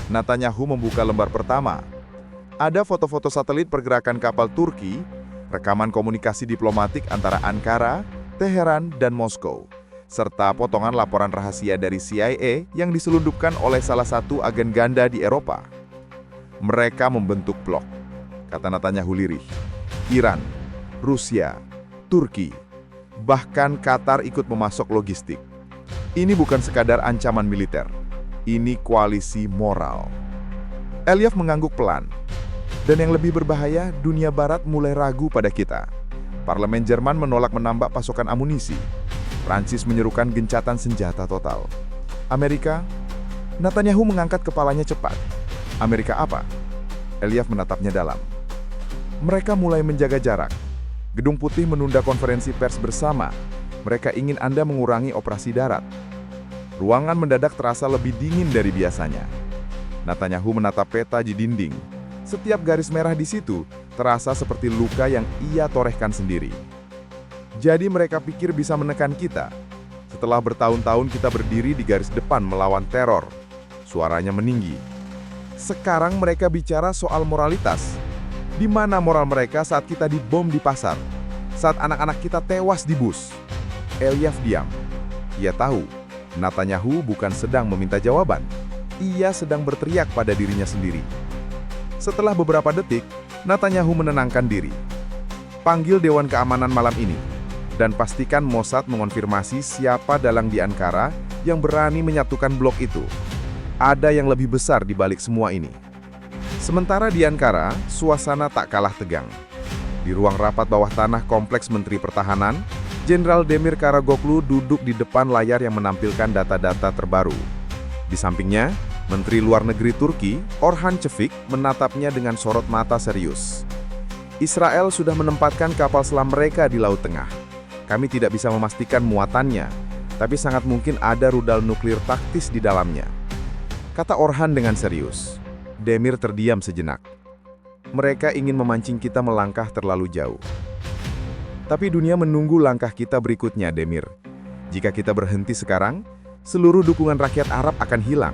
Netanyahu membuka lembar pertama. Ada foto-foto satelit pergerakan kapal Turki, rekaman komunikasi diplomatik antara Ankara, Teheran, dan Moskow, serta potongan laporan rahasia dari CIA yang diselundupkan oleh salah satu agen ganda di Eropa. "Mereka membentuk blok," kata Netanyahu lirih. "Iran, Rusia, Turki, bahkan Qatar ikut memasok logistik. Ini bukan sekadar ancaman militer, ini koalisi moral." Eliav mengangguk pelan. "Dan yang lebih berbahaya, dunia barat mulai ragu pada kita. Parlemen Jerman menolak menambah pasokan amunisi. Prancis menyerukan gencatan senjata total. Amerika?" Netanyahu mengangkat kepalanya cepat. "Amerika apa?" Eliav menatapnya dalam. "Mereka mulai menjaga jarak. Gedung Putih menunda konferensi pers bersama. Mereka ingin Anda mengurangi operasi darat." Ruangan mendadak terasa lebih dingin dari biasanya. Netanyahu menatap peta di dinding. Setiap garis merah di situ terasa seperti luka yang ia torehkan sendiri. Jadi mereka pikir bisa menekan kita. Setelah bertahun-tahun kita berdiri di garis depan melawan teror. Suaranya meninggi. Sekarang mereka bicara soal moralitas. Di mana moral mereka saat kita dibom di pasar? Saat anak-anak kita tewas di bus? Eliav diam. Ia tahu, Netanyahu bukan sedang meminta jawaban. Ia sedang berteriak pada dirinya sendiri. Setelah beberapa detik, Netanyahu menenangkan diri. "Panggil Dewan Keamanan malam ini, dan pastikan Mossad mengonfirmasi siapa dalang di Ankara yang berani menyatukan blok itu. Ada yang lebih besar di balik semua ini." Sementara di Ankara, suasana tak kalah tegang. Di ruang rapat bawah tanah Kompleks Menteri Pertahanan, Jenderal Demir Karagoglu duduk di depan layar yang menampilkan data-data terbaru. Di sampingnya, Menteri Luar Negeri Turki, Orhan Çevik, menatapnya dengan sorot mata serius. "Israel sudah menempatkan kapal selam mereka di Laut Tengah. Kami tidak bisa memastikan muatannya, tapi sangat mungkin ada rudal nuklir taktis di dalamnya," kata Orhan dengan serius. Demir terdiam sejenak. "Mereka ingin memancing kita melangkah terlalu jauh. Tapi dunia menunggu langkah kita berikutnya, Demir. Jika kita berhenti sekarang, seluruh dukungan rakyat Arab akan hilang.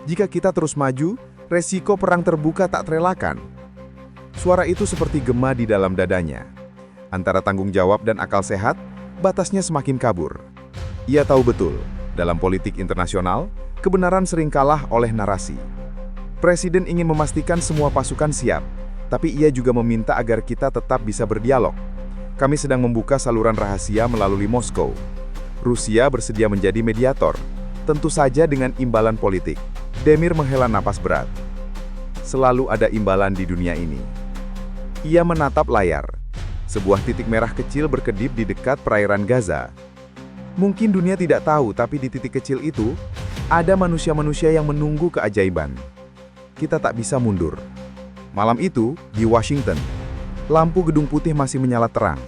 Jika kita terus maju, resiko perang terbuka tak terelakkan." Suara itu seperti gema di dalam dadanya. Antara tanggung jawab dan akal sehat, batasnya semakin kabur. Ia tahu betul, dalam politik internasional, kebenaran sering kalah oleh narasi. Presiden ingin memastikan semua pasukan siap, tapi ia juga meminta agar kita tetap bisa berdialog. "Kami sedang membuka saluran rahasia melalui Moskow. Rusia bersedia menjadi mediator, tentu saja dengan imbalan politik." Demir menghela napas berat. Selalu ada imbalan di dunia ini. Ia menatap layar. Sebuah titik merah kecil berkedip di dekat perairan Gaza. Mungkin dunia tidak tahu, tapi di titik kecil itu, ada manusia-manusia yang menunggu keajaiban. Kita tak bisa mundur. Malam itu, di Washington, lampu Gedung Putih masih menyala terang.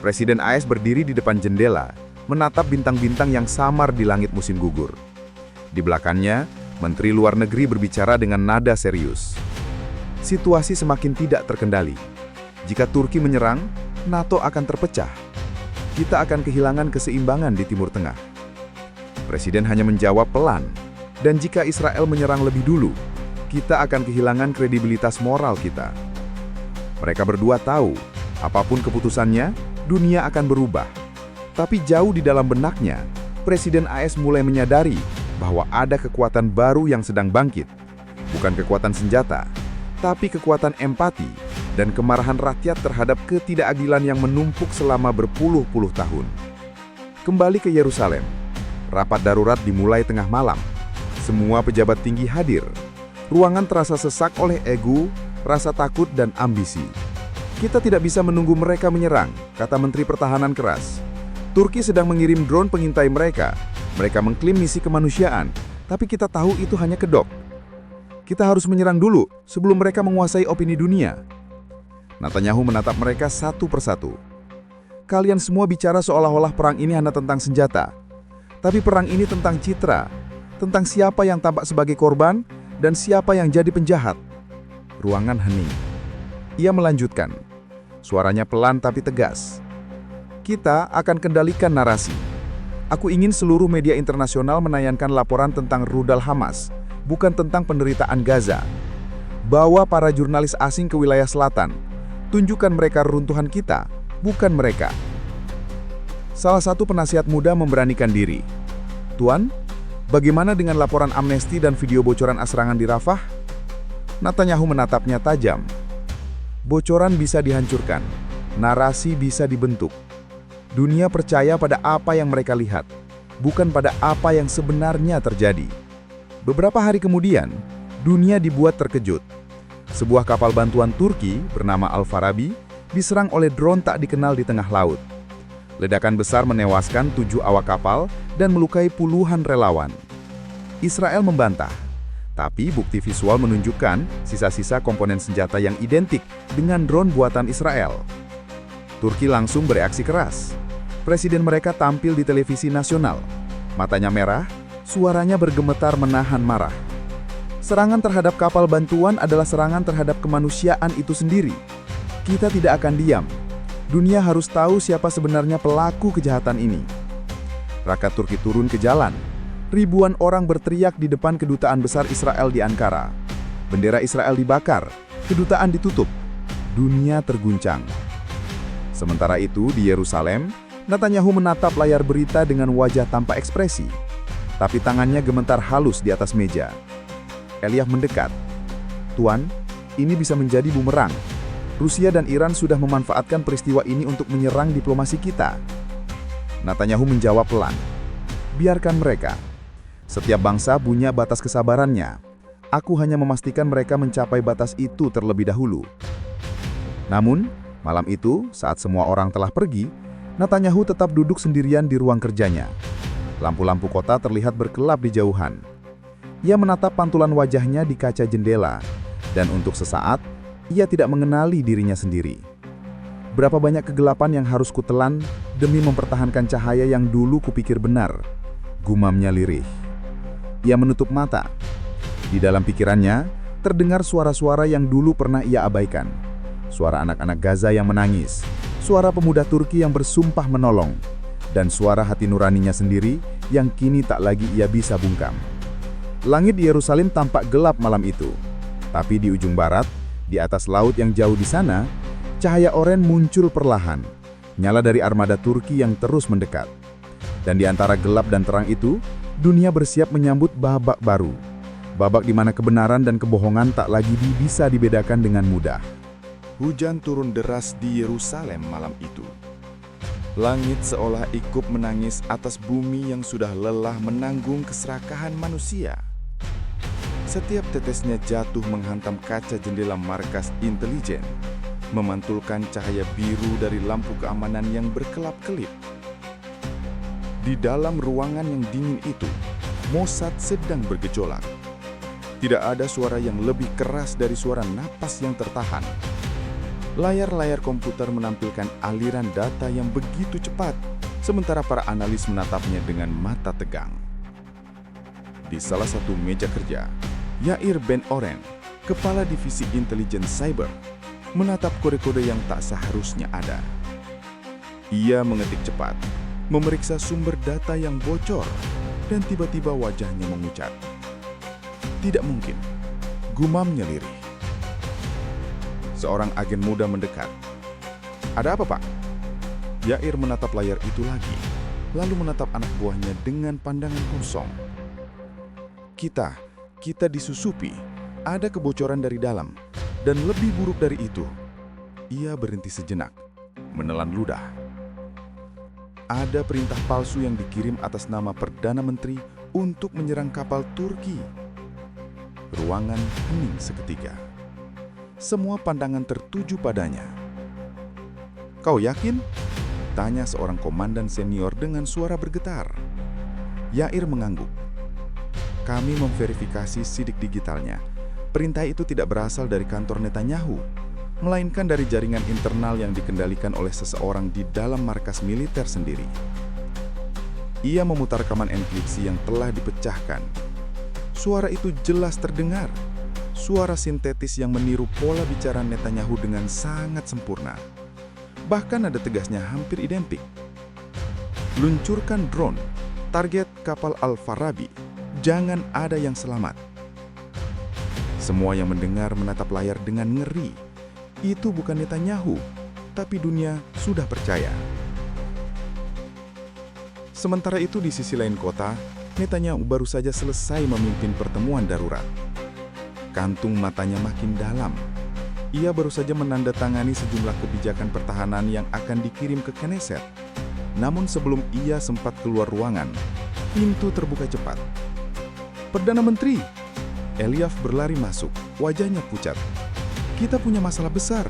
Presiden AS berdiri di depan jendela, menatap bintang-bintang yang samar di langit musim gugur. Di belakangnya, Menteri Luar Negeri berbicara dengan nada serius. Situasi semakin tidak terkendali. Jika Turki menyerang, NATO akan terpecah. kita akan kehilangan keseimbangan di Timur Tengah. Presiden hanya menjawab pelan, dan jika Israel menyerang lebih dulu, kita akan kehilangan kredibilitas moral kita. Mereka berdua tahu, apapun keputusannya, dunia akan berubah. Tapi jauh di dalam benaknya, Presiden AS mulai menyadari bahwa ada kekuatan baru yang sedang bangkit. Bukan kekuatan senjata, tapi kekuatan empati dan kemarahan rakyat terhadap ketidakadilan yang menumpuk selama berpuluh-puluh tahun. Kembali ke Yerusalem, rapat darurat dimulai tengah malam. Semua pejabat tinggi hadir. Ruangan terasa sesak oleh ego, rasa takut, dan ambisi. Kita tidak bisa menunggu mereka menyerang, kata Menteri Pertahanan keras. Turki sedang mengirim drone pengintai mereka. Mereka mengklaim misi kemanusiaan, tapi kita tahu itu hanya kedok. Kita harus menyerang dulu sebelum mereka menguasai opini dunia. Netanyahu menatap mereka satu persatu. Kalian semua bicara seolah-olah perang ini hanya tentang senjata. Tapi perang ini tentang citra, tentang siapa yang tampak sebagai korban dan siapa yang jadi penjahat. Ruangan hening. Ia melanjutkan. Suaranya pelan tapi tegas. Kita akan kendalikan narasi. Aku ingin seluruh media internasional menayangkan laporan tentang rudal Hamas, bukan tentang penderitaan Gaza. Bawa para jurnalis asing ke wilayah selatan. Tunjukkan mereka reruntuhan kita, bukan mereka. Salah satu penasihat muda memberanikan diri. Tuan, bagaimana dengan laporan amnesti dan video bocoran serangan di Rafah? Netanyahu menatapnya tajam. Bocoran bisa dihancurkan, narasi bisa dibentuk. Dunia percaya pada apa yang mereka lihat, bukan pada apa yang sebenarnya terjadi. Beberapa hari kemudian, dunia dibuat terkejut. Sebuah kapal bantuan Turki bernama Al-Farabi diserang oleh drone tak dikenal di tengah laut. Ledakan besar menewaskan 7 awak kapal dan melukai puluhan relawan. Israel membantah, tapi bukti visual menunjukkan sisa-sisa komponen senjata yang identik dengan drone buatan Israel. Turki langsung bereaksi keras. Presiden mereka tampil di televisi nasional. Matanya merah, suaranya bergemetar menahan marah. Serangan terhadap kapal bantuan adalah serangan terhadap kemanusiaan itu sendiri. Kita tidak akan diam. Dunia harus tahu siapa sebenarnya pelaku kejahatan ini. Rakyat Turki turun ke jalan. Ribuan orang berteriak di depan kedutaan besar Israel di Ankara. Bendera Israel dibakar, kedutaan ditutup. Dunia terguncang. Sementara itu, di Yerusalem, Netanyahu menatap layar berita dengan wajah tanpa ekspresi. Tapi tangannya gemetar halus di atas meja. Elyah mendekat. Tuan, ini bisa menjadi bumerang. Rusia dan Iran sudah memanfaatkan peristiwa ini untuk menyerang diplomasi kita. Netanyahu menjawab pelan. Biarkan mereka. Setiap bangsa punya batas kesabarannya. Aku hanya memastikan mereka mencapai batas itu terlebih dahulu. Namun, malam itu, saat semua orang telah pergi, Netanyahu tetap duduk sendirian di ruang kerjanya. Lampu-lampu kota terlihat berkelap di jauhan. Ia menatap pantulan wajahnya di kaca jendela, dan untuk sesaat, ia tidak mengenali dirinya sendiri. Berapa banyak kegelapan yang harus kutelan demi mempertahankan cahaya yang dulu kupikir benar, gumamnya lirih. Ia menutup mata. Di dalam pikirannya, terdengar suara-suara yang dulu pernah ia abaikan. Suara anak-anak Gaza yang menangis, suara pemuda Turki yang bersumpah menolong, dan suara hati nuraninya sendiri yang kini tak lagi ia bisa bungkam. Langit di Yerusalem tampak gelap malam itu. Tapi di ujung barat, di atas laut yang jauh di sana, cahaya oranye muncul perlahan, nyala dari armada Turki yang terus mendekat. Dan di antara gelap dan terang itu, dunia bersiap menyambut babak baru. Babak di mana kebenaran dan kebohongan tak lagi bisa dibedakan dengan mudah. Hujan turun deras di Yerusalem malam itu. Langit seolah ikut menangis atas bumi yang sudah lelah menanggung keserakahan manusia. Setiap tetesnya jatuh menghantam kaca jendela markas intelijen, memantulkan cahaya biru dari lampu keamanan yang berkelap-kelip. Di dalam ruangan yang dingin itu, Mossad sedang bergejolak. Tidak ada suara yang lebih keras dari suara napas yang tertahan. Layar-layar komputer menampilkan aliran data yang begitu cepat, sementara para analis menatapnya dengan mata tegang. Di salah satu meja kerja, Yair Ben Oren, kepala divisi intelijen cyber, menatap kode-kode yang tak seharusnya ada. Ia mengetik cepat, memeriksa sumber data yang bocor, dan tiba-tiba wajahnya memucat. Tidak mungkin, gumamnya lirih. Seorang agen muda mendekat. Ada apa, Pak? Yair menatap layar itu lagi, lalu menatap anak buahnya dengan pandangan kosong. Kita disusupi, ada kebocoran dari dalam, dan lebih buruk dari itu. Ia berhenti sejenak, menelan ludah. Ada perintah palsu yang dikirim atas nama Perdana Menteri untuk menyerang kapal Turki. Ruangan hening seketika. Semua pandangan tertuju padanya. Kau yakin? Tanya seorang komandan senior dengan suara bergetar. Yair mengangguk. Kami memverifikasi sidik digitalnya. Perintah itu tidak berasal dari kantor Netanyahu, melainkan dari jaringan internal yang dikendalikan oleh seseorang di dalam markas militer sendiri. Ia memutar rekaman enkripsi yang telah dipecahkan. Suara itu jelas terdengar. Suara sintetis yang meniru pola bicara Netanyahu dengan sangat sempurna. Bahkan ada tegasnya hampir identik. Luncurkan drone, target kapal Al-Farabi, jangan ada yang selamat. Semua yang mendengar menatap layar dengan ngeri. Itu bukan Netanyahu, tapi dunia sudah percaya. Sementara itu di sisi lain kota, Netanyahu baru saja selesai memimpin pertemuan darurat. Kantung matanya makin dalam. Ia baru saja menandatangani sejumlah kebijakan pertahanan yang akan dikirim ke Knesset. Namun sebelum ia sempat keluar ruangan, pintu terbuka cepat. Perdana Menteri! Eliav berlari masuk, wajahnya pucat. Kita punya masalah besar.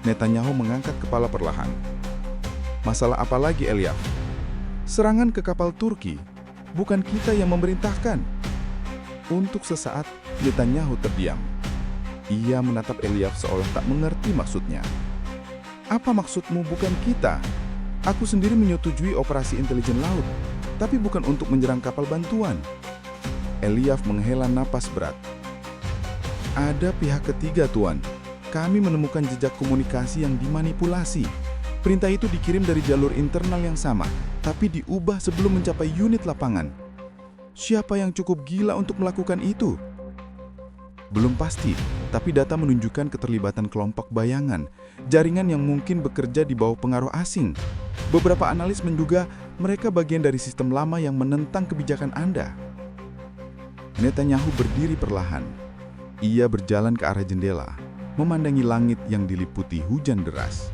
Netanyahu mengangkat kepala perlahan. Masalah apa lagi, Eliav? Serangan ke kapal Turki. Bukan kita yang memerintahkan. Untuk sesaat, Netanyahu terdiam. Ia menatap Eliav seolah tak mengerti maksudnya. Apa maksudmu bukan kita? Aku sendiri menyetujui operasi intelijen laut, tapi bukan untuk menyerang kapal bantuan. Eliav menghela napas berat. Ada pihak ketiga, Tuan. Kami menemukan jejak komunikasi yang dimanipulasi. Perintah itu dikirim dari jalur internal yang sama, tapi diubah sebelum mencapai unit lapangan. Siapa yang cukup gila untuk melakukan itu? Belum pasti, tapi data menunjukkan keterlibatan kelompok bayangan, jaringan yang mungkin bekerja di bawah pengaruh asing. Beberapa analis menduga mereka bagian dari sistem lama yang menentang kebijakan Anda. Netanyahu berdiri perlahan. Ia berjalan ke arah jendela, memandangi langit yang diliputi hujan deras.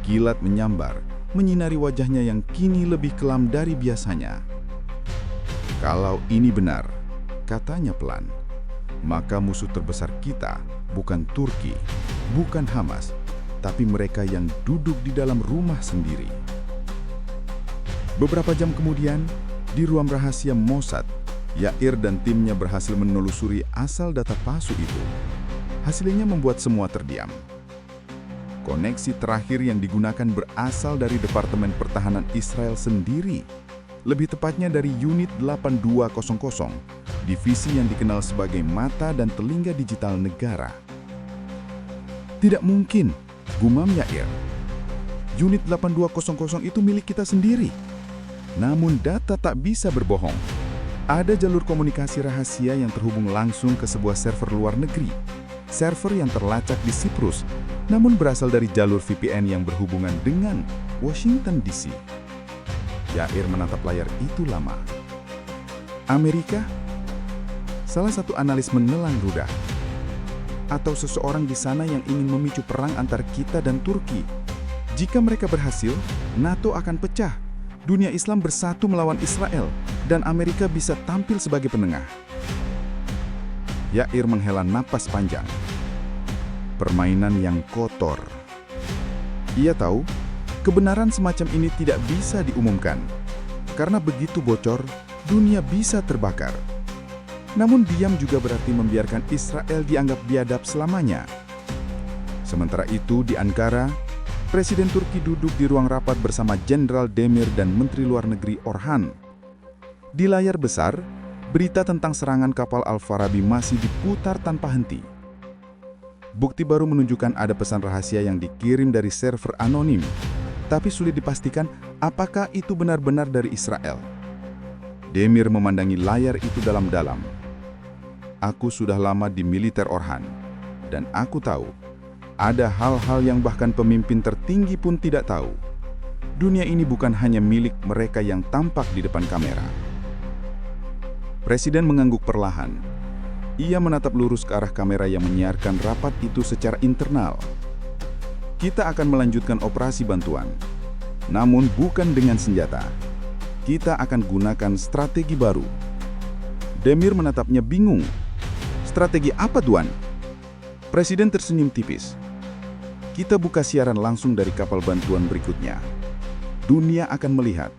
Kilat menyambar, menyinari wajahnya yang kini lebih kelam dari biasanya. Kalau ini benar, katanya pelan, maka musuh terbesar kita bukan Turki, bukan Hamas, tapi mereka yang duduk di dalam rumah sendiri. Beberapa jam kemudian, di ruang rahasia Mossad, Yair dan timnya berhasil menelusuri asal data palsu itu. Hasilnya membuat semua terdiam. Koneksi terakhir yang digunakan berasal dari Departemen Pertahanan Israel sendiri, lebih tepatnya dari Unit 8200, divisi yang dikenal sebagai mata dan telinga digital negara. Tidak mungkin, gumam Yair. Unit 8200 itu milik kita sendiri. Namun data tak bisa berbohong. Ada jalur komunikasi rahasia yang terhubung langsung ke sebuah server luar negeri. Server yang terlacak di Siprus, namun berasal dari jalur VPN yang berhubungan dengan Washington DC. Yair menatap layar itu lama. Amerika? Salah satu analis menelan ludah. Atau seseorang di sana yang ingin memicu perang antar kita dan Turki. Jika mereka berhasil, NATO akan pecah. Dunia Islam bersatu melawan Israel, dan Amerika bisa tampil sebagai penengah. Yair menghela napas panjang. Permainan yang kotor. Ia tahu, kebenaran semacam ini tidak bisa diumumkan. Karena begitu bocor, dunia bisa terbakar. Namun diam juga berarti membiarkan Israel dianggap biadab selamanya. Sementara itu di Ankara, Presiden Turki duduk di ruang rapat bersama Jenderal Demir dan Menteri Luar Negeri Orhan. Di layar besar, berita tentang serangan kapal Al-Farabi masih diputar tanpa henti. Bukti baru menunjukkan ada pesan rahasia yang dikirim dari server anonim. tapi sulit dipastikan apakah itu benar-benar dari Israel. Demir memandangi layar itu dalam-dalam. Aku sudah lama di militer Orhan, dan aku tahu ada hal-hal yang bahkan pemimpin tertinggi pun tidak tahu. Dunia ini bukan hanya milik mereka yang tampak di depan kamera. Presiden mengangguk perlahan. Ia menatap lurus ke arah kamera yang menyiarkan rapat itu secara internal. Kita akan melanjutkan operasi bantuan, namun bukan dengan senjata. Kita akan gunakan strategi baru. Demir menatapnya bingung. Strategi apa, Tuan? Presiden tersenyum tipis. Kita buka siaran langsung dari kapal bantuan berikutnya. Dunia akan melihat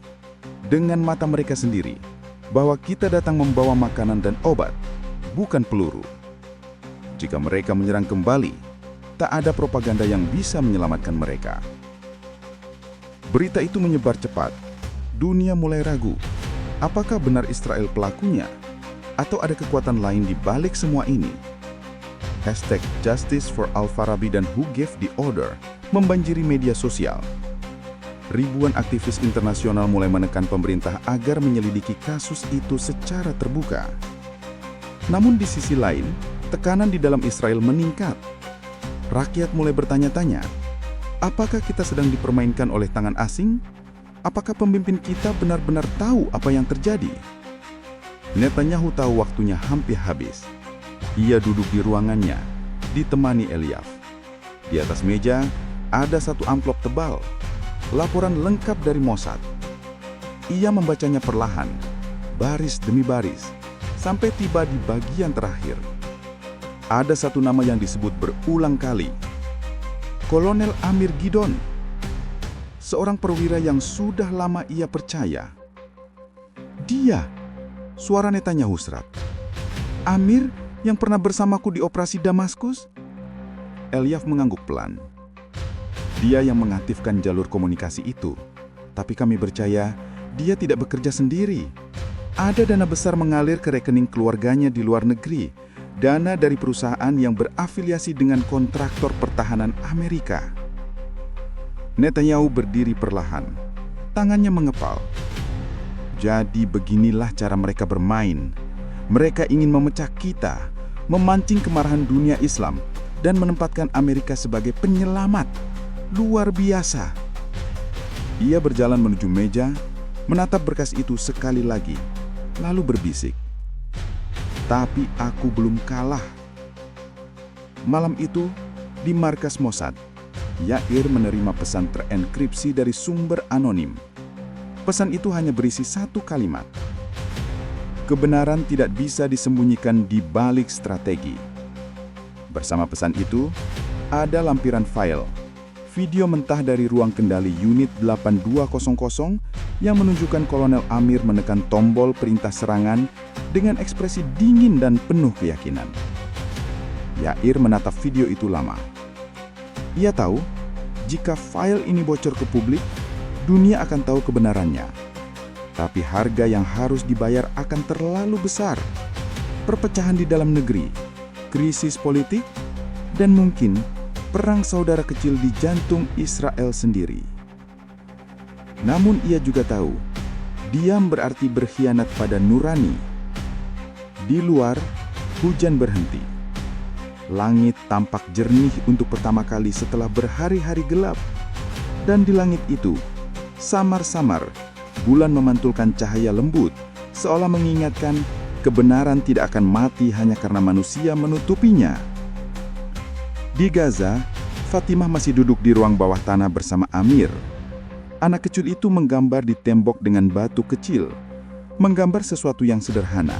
dengan mata mereka sendiri bahwa kita datang membawa makanan dan obat, bukan peluru. Jika mereka menyerang kembali, tak ada propaganda yang bisa menyelamatkan mereka. Berita itu menyebar cepat. Dunia mulai ragu. Apakah benar Israel pelakunya? Atau ada kekuatan lain di balik semua ini? #Justice for Al-Farabi dan Who Gave the Order membanjiri media sosial. Ribuan aktivis internasional mulai menekan pemerintah agar menyelidiki kasus itu secara terbuka. Namun di sisi lain, tekanan di dalam Israel meningkat. Rakyat mulai bertanya-tanya, apakah kita sedang dipermainkan oleh tangan asing? Apakah pemimpin kita benar-benar tahu apa yang terjadi? Netanyahu tahu waktunya hampir habis. Ia duduk di ruangannya, ditemani Elyaf. Di atas meja, ada satu amplop tebal. Laporan lengkap dari Mossad. Ia membacanya perlahan, baris demi baris, sampai tiba di bagian terakhir. Ada satu nama yang disebut berulang kali. Kolonel Amir Gidon. Seorang perwira yang sudah lama ia percaya. Dia, suara Netanyahu serak. Amir yang pernah bersamaku di operasi Damaskus? Elyaf mengangguk pelan. Dia yang mengaktifkan jalur komunikasi itu, tapi kami percaya dia tidak bekerja sendiri. Ada dana besar mengalir ke rekening keluarganya di luar negeri, dana dari perusahaan yang berafiliasi dengan kontraktor pertahanan Amerika. Netanyahu berdiri perlahan, tangannya mengepal. Jadi beginilah cara mereka bermain. Mereka ingin memecah kita, memancing kemarahan dunia Islam, dan menempatkan Amerika sebagai penyelamat. Luar biasa. Ia berjalan menuju meja, menatap berkas itu sekali lagi, lalu berbisik. Tapi aku belum kalah. Malam itu, di markas Mossad, Yair menerima pesan terenkripsi dari sumber anonim. Pesan itu hanya berisi satu kalimat. Kebenaran tidak bisa disembunyikan di balik strategi. Bersama pesan itu, ada lampiran file. Video mentah dari ruang kendali unit 8200 yang menunjukkan Kolonel Amir menekan tombol perintah serangan dengan ekspresi dingin dan penuh keyakinan. Yair menatap video itu lama. Ia tahu, jika file ini bocor ke publik, dunia akan tahu kebenarannya. Tapi harga yang harus dibayar akan terlalu besar. Perpecahan di dalam negeri, krisis politik, dan mungkin perang saudara kecil di jantung Israel sendiri. Namun ia juga tahu, diam berarti berkhianat pada nurani. Di luar, hujan berhenti. Langit tampak jernih untuk pertama kali setelah berhari-hari gelap. Dan di langit itu, samar-samar, bulan memantulkan cahaya lembut, seolah mengingatkan kebenaran tidak akan mati hanya karena manusia menutupinya. Di Gaza, Fatimah masih duduk di ruang bawah tanah bersama Amir. Anak kecil itu menggambar di tembok dengan batu kecil, menggambar sesuatu yang sederhana.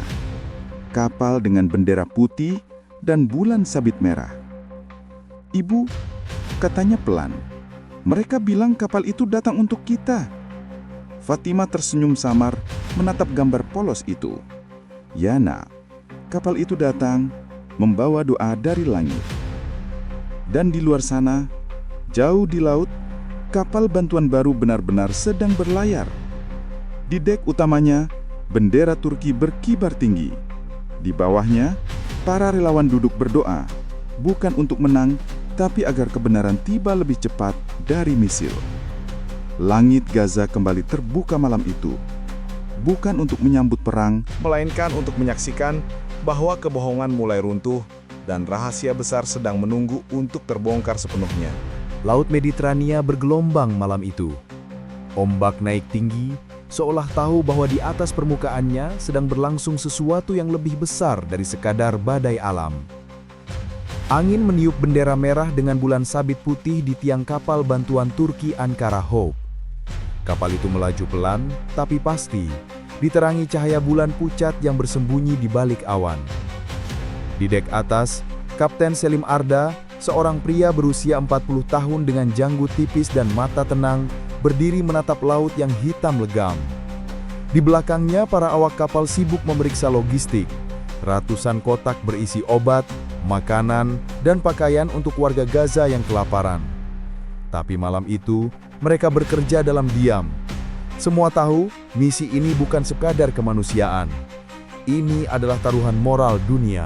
Kapal dengan bendera putih dan bulan sabit merah. Ibu, katanya pelan, mereka bilang kapal itu datang untuk kita. Fatimah tersenyum samar menatap gambar polos itu. Ya nak, kapal itu datang membawa doa dari langit. Dan di luar sana, jauh di laut, kapal bantuan baru benar-benar sedang berlayar. Di dek utamanya, bendera Turki berkibar tinggi. Di bawahnya, para relawan duduk berdoa, bukan untuk menang, tapi agar kebenaran tiba lebih cepat dari misil. Langit Gaza kembali terbuka malam itu. Bukan untuk menyambut perang, Melainkan untuk menyaksikan bahwa kebohongan mulai runtuh dan rahasia besar sedang menunggu untuk terbongkar sepenuhnya. Laut Mediterania bergelombang malam itu. Ombak naik tinggi, seolah tahu bahwa di atas permukaannya sedang berlangsung sesuatu yang lebih besar dari sekadar badai alam. Angin meniup bendera merah dengan bulan sabit putih di tiang kapal bantuan Turki Ankara Hope. Kapal itu melaju pelan, tapi pasti, diterangi cahaya bulan pucat yang bersembunyi di balik awan. Di dek atas, Kapten Selim Arda, seorang pria berusia 40 tahun dengan janggut tipis dan mata tenang, berdiri menatap laut yang hitam legam. Di belakangnya, para awak kapal sibuk memeriksa logistik. Ratusan kotak berisi obat, makanan, dan pakaian untuk warga Gaza yang kelaparan. Tapi malam itu, mereka bekerja dalam diam. Semua tahu, misi ini bukan sekadar kemanusiaan. Ini adalah taruhan moral dunia.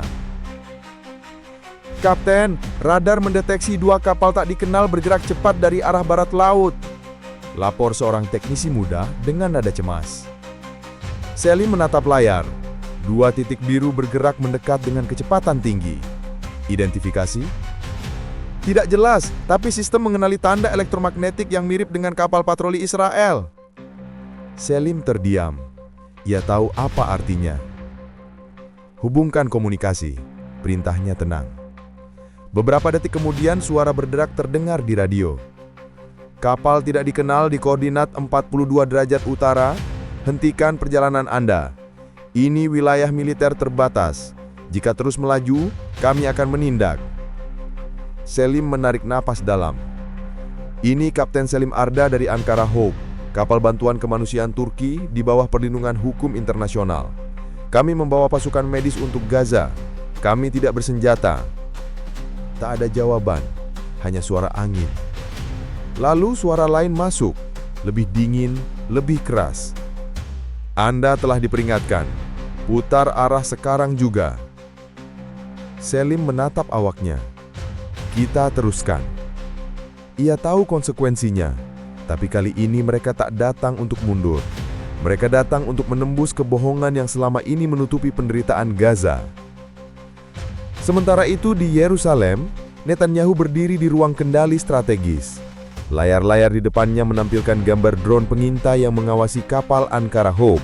Kapten, radar mendeteksi 2 kapal tak dikenal bergerak cepat dari arah barat laut. Lapor seorang teknisi muda dengan nada cemas. Selim menatap layar. 2 titik biru bergerak mendekat dengan kecepatan tinggi. Identifikasi? Tidak jelas, tapi sistem mengenali tanda elektromagnetik yang mirip dengan kapal patroli Israel. Selim terdiam. Ia tahu apa artinya. Hubungkan komunikasi, perintahnya tenang. Beberapa detik kemudian suara berderak terdengar di radio. Kapal tidak dikenal di koordinat 42 derajat utara, hentikan perjalanan Anda. Ini wilayah militer terbatas. Jika terus melaju, kami akan menindak. Selim menarik napas dalam. Ini Kapten Selim Arda dari Ankara Hope, kapal bantuan kemanusiaan Turki di bawah perlindungan hukum internasional. Kami membawa pasukan medis untuk Gaza. Kami tidak bersenjata. Tak ada jawaban, hanya suara angin. Lalu suara lain masuk, lebih dingin, lebih keras. Anda telah diperingatkan. Putar arah sekarang juga. Selim menatap awaknya. Kita teruskan. Ia tahu konsekuensinya, tapi kali ini mereka tak datang untuk mundur. Mereka datang untuk menembus kebohongan yang selama ini menutupi penderitaan Gaza. Sementara itu di Yerusalem, Netanyahu berdiri di ruang kendali strategis. Layar-layar di depannya menampilkan gambar drone pengintai yang mengawasi kapal Ankara Hope.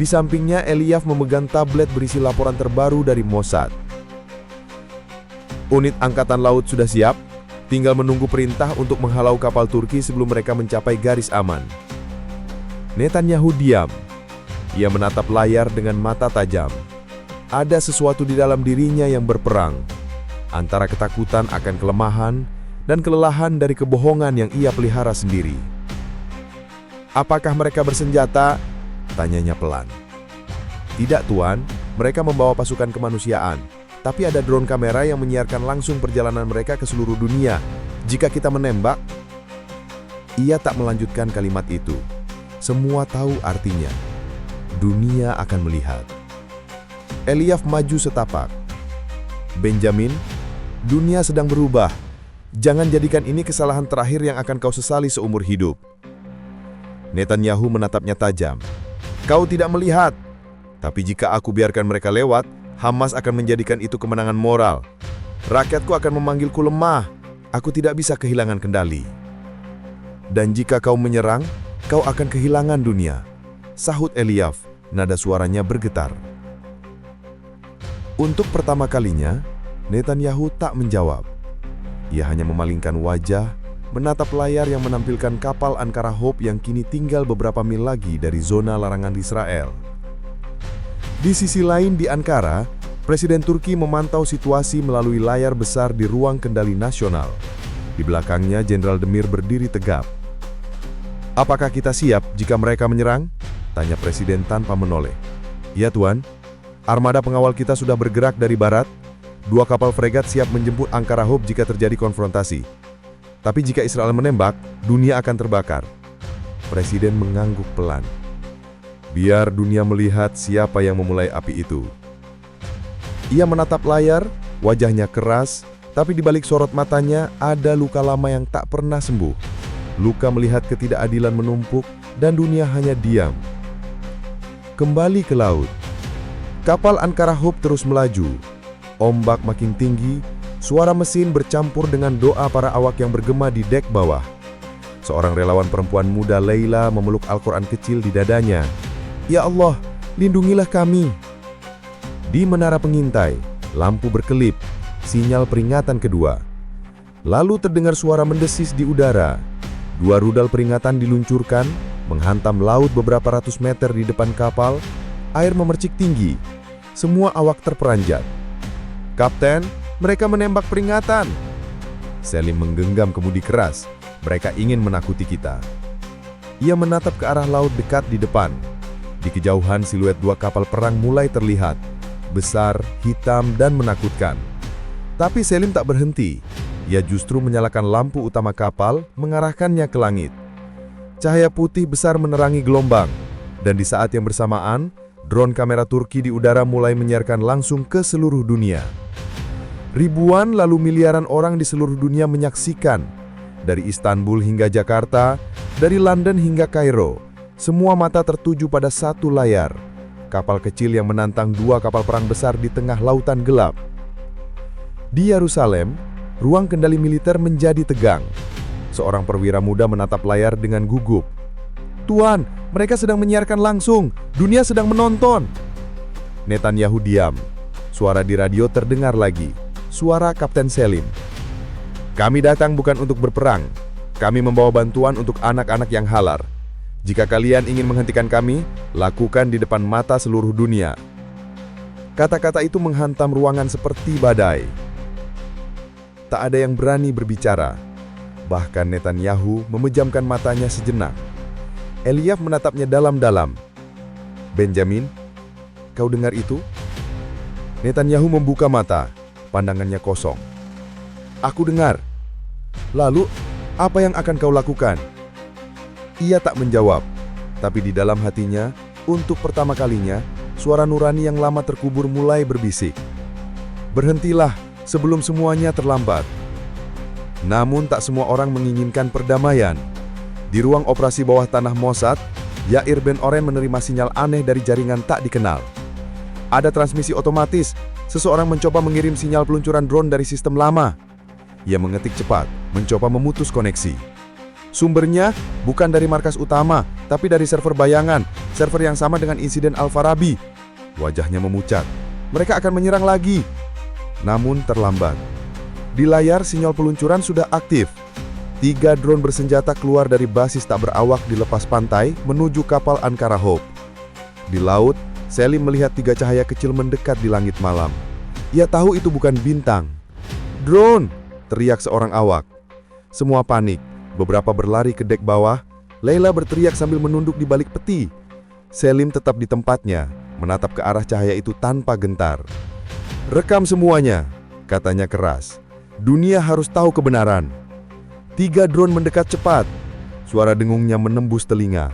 Di sampingnya, Eliav memegang tablet berisi laporan terbaru dari Mossad. Unit Angkatan Laut sudah siap, tinggal menunggu perintah untuk menghalau kapal Turki sebelum mereka mencapai garis aman. Netanyahu diam. Ia menatap layar dengan mata tajam. Ada sesuatu di dalam dirinya yang berperang, antara ketakutan akan kelemahan dan kelelahan dari kebohongan yang ia pelihara sendiri. Apakah mereka bersenjata? Tanyanya pelan. Tidak, Tuan, mereka membawa pasukan kemanusiaan. Tapi ada drone kamera yang menyiarkan langsung perjalanan mereka ke seluruh dunia. Jika kita menembak, ia tak melanjutkan kalimat itu. Semua tahu artinya. Dunia akan melihat. Eliav maju setapak. Benjamin, dunia sedang berubah. Jangan jadikan ini kesalahan terakhir yang akan kau sesali seumur hidup. Netanyahu menatapnya tajam. Kau tidak melihat. Tapi jika aku biarkan mereka lewat, Hamas akan menjadikan itu kemenangan moral. Rakyatku akan memanggilku lemah. Aku tidak bisa kehilangan kendali. Dan jika kau menyerang, kau akan kehilangan dunia. Sahut Eliav, nada suaranya bergetar. Untuk pertama kalinya, Netanyahu tak menjawab. Ia hanya memalingkan wajah, menatap layar yang menampilkan kapal Ankara Hope yang kini tinggal beberapa mil lagi dari zona larangan Israel. Di sisi lain di Ankara, Presiden Turki memantau situasi melalui layar besar di ruang kendali nasional. Di belakangnya, Jenderal Demir berdiri tegap. Apakah kita siap jika mereka menyerang? Tanya Presiden tanpa menoleh. Ya, Tuan. Armada pengawal kita sudah bergerak dari barat. 2 kapal fregat siap menjemput Ankara Hope jika terjadi konfrontasi. Tapi jika Israel menembak, dunia akan terbakar. Presiden mengangguk pelan. Biar dunia melihat siapa yang memulai api itu. Ia menatap layar, wajahnya keras, tapi di balik sorot matanya ada luka lama yang tak pernah sembuh. Luka melihat ketidakadilan menumpuk dan dunia hanya diam. Kembali ke laut. Kapal Ankara Hope terus melaju. Ombak makin tinggi, suara mesin bercampur dengan doa para awak yang bergema di dek bawah. Seorang relawan perempuan muda, Leila, memeluk Al-Quran kecil di dadanya. "Ya Allah, lindungilah kami." Di menara pengintai, lampu berkelip, sinyal peringatan kedua. Lalu terdengar suara mendesis di udara. 2 rudal peringatan diluncurkan, menghantam laut beberapa ratus meter di depan kapal. Air memercik tinggi. Semua awak terperanjat. "Kapten, mereka menembak peringatan." Selim menggenggam kemudi keras. Mereka ingin menakuti kita. Ia menatap ke arah laut dekat di depan. Di kejauhan siluet 2 kapal perang mulai terlihat. Besar, hitam, dan menakutkan. Tapi Selim tak berhenti. Ia justru menyalakan lampu utama kapal, mengarahkannya ke langit. Cahaya putih besar menerangi gelombang, dan di saat yang bersamaan, drone kamera Turki di udara mulai menyiarkan langsung ke seluruh dunia. Ribuan lalu miliaran orang di seluruh dunia menyaksikan. Dari Istanbul hingga Jakarta, dari London hingga Kairo, semua mata tertuju pada satu layar. Kapal kecil yang menantang 2 kapal perang besar di tengah lautan gelap. Di Yerusalem, ruang kendali militer menjadi tegang. Seorang perwira muda menatap layar dengan gugup. "Tuan, mereka sedang menyiarkan langsung. Dunia sedang menonton." Netanyahu diam. Suara di radio terdengar lagi. Suara Kapten Selim. "Kami datang bukan untuk berperang. Kami membawa bantuan untuk anak-anak yang halar. Jika kalian ingin menghentikan kami, lakukan di depan mata seluruh dunia." Kata-kata itu menghantam ruangan seperti badai. Tak ada yang berani berbicara. Bahkan Netanyahu memejamkan matanya sejenak. Eliav menatapnya dalam-dalam. "Benjamin, kau dengar itu?" Netanyahu membuka mata, pandangannya kosong. "Aku dengar." "Lalu, apa yang akan kau lakukan?" Ia tak menjawab, tapi di dalam hatinya, untuk pertama kalinya, suara nurani yang lama terkubur mulai berbisik. "Berhentilah sebelum semuanya terlambat." Namun tak semua orang menginginkan perdamaian. Di ruang operasi bawah tanah Mossad, Yair Ben Oren menerima sinyal aneh dari jaringan tak dikenal. Ada transmisi otomatis, seseorang mencoba mengirim sinyal peluncuran drone dari sistem lama. Ia mengetik cepat, mencoba memutus koneksi. Sumbernya bukan dari markas utama, tapi dari server bayangan, server yang sama dengan insiden Al-Farabi. Wajahnya memucat. Mereka akan menyerang lagi. Namun terlambat. Di layar sinyal peluncuran sudah aktif. 3 drone bersenjata keluar dari basis tak berawak di lepas pantai menuju kapal Ankara Hope. Di laut, Selim melihat 3 cahaya kecil mendekat di langit malam. Ia tahu itu bukan bintang. "Drone!" teriak seorang awak. Semua panik. Beberapa berlari ke dek bawah. Leila berteriak sambil menunduk di balik peti. Selim tetap di tempatnya, menatap ke arah cahaya itu tanpa gentar. "Rekam semuanya," katanya keras. "Dunia harus tahu kebenaran." 3 drone mendekat cepat. Suara dengungnya menembus telinga.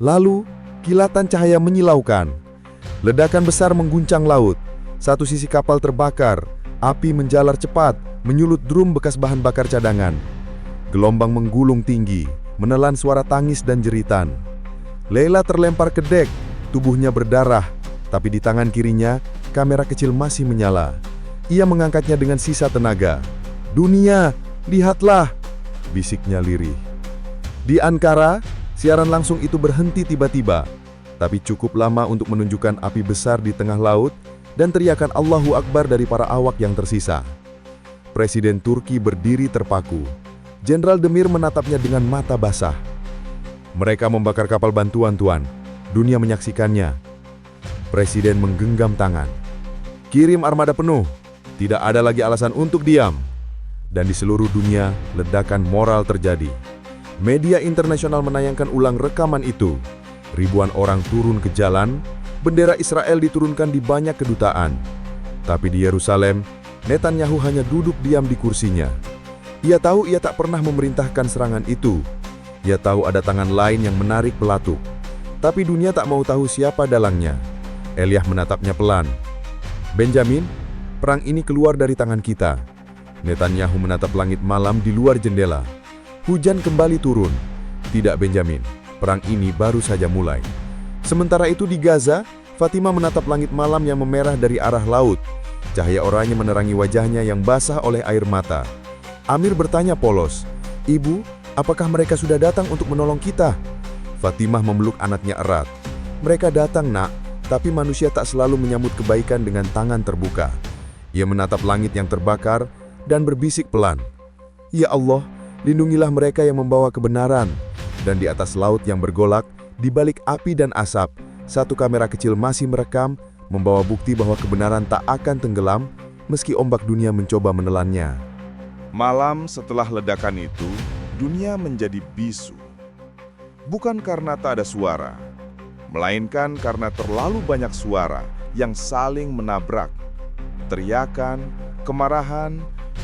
Lalu, kilatan cahaya menyilaukan. Ledakan besar mengguncang laut. Satu sisi kapal terbakar. Api menjalar cepat, menyulut drum bekas bahan bakar cadangan. Gelombang menggulung tinggi, menelan suara tangis dan jeritan. Leila terlempar ke dek, tubuhnya berdarah, tapi di tangan kirinya, kamera kecil masih menyala. Ia mengangkatnya dengan sisa tenaga. "Dunia, lihatlah!" bisiknya lirih. Di Ankara, siaran langsung itu berhenti tiba-tiba, tapi cukup lama untuk menunjukkan api besar di tengah laut dan teriakan Allahu Akbar dari para awak yang tersisa. Presiden Turki berdiri terpaku. Jenderal Demir menatapnya dengan mata basah. "Mereka membakar kapal bantuan, Tuan. Dunia menyaksikannya." Presiden menggenggam tangan. "Kirim armada penuh. Tidak ada lagi alasan untuk diam." Dan di seluruh dunia, ledakan moral terjadi. Media internasional menayangkan ulang rekaman itu. Ribuan orang turun ke jalan, bendera Israel diturunkan di banyak kedutaan. Tapi di Yerusalem, Netanyahu hanya duduk diam di kursinya. Ia tahu ia tak pernah memerintahkan serangan itu. Ia tahu ada tangan lain yang menarik pelatuk. Tapi dunia tak mau tahu siapa dalangnya. Eliah menatapnya pelan. "Benjamin, perang ini keluar dari tangan kita." Netanyahu menatap langit malam di luar jendela. Hujan kembali turun. Tidak, Benjamin. Perang ini baru saja mulai. Sementara itu di Gaza, Fatimah menatap langit malam yang memerah dari arah laut. Cahaya oranye menerangi wajahnya yang basah oleh air mata. Amir bertanya polos, "Ibu, apakah mereka sudah datang untuk menolong kita?" Fatimah memeluk anaknya erat. "Mereka datang, Nak, tapi manusia tak selalu menyambut kebaikan dengan tangan terbuka." Ia menatap langit yang terbakar dan berbisik pelan, "Ya Allah, lindungilah mereka yang membawa kebenaran." Dan di atas laut yang bergolak, di balik api dan asap, satu kamera kecil masih merekam, membawa bukti bahwa kebenaran tak akan tenggelam meski ombak dunia mencoba menelannya. Malam setelah ledakan itu, dunia menjadi bisu. Bukan karena tak ada suara, melainkan karena terlalu banyak suara yang saling menabrak. Teriakan, kemarahan,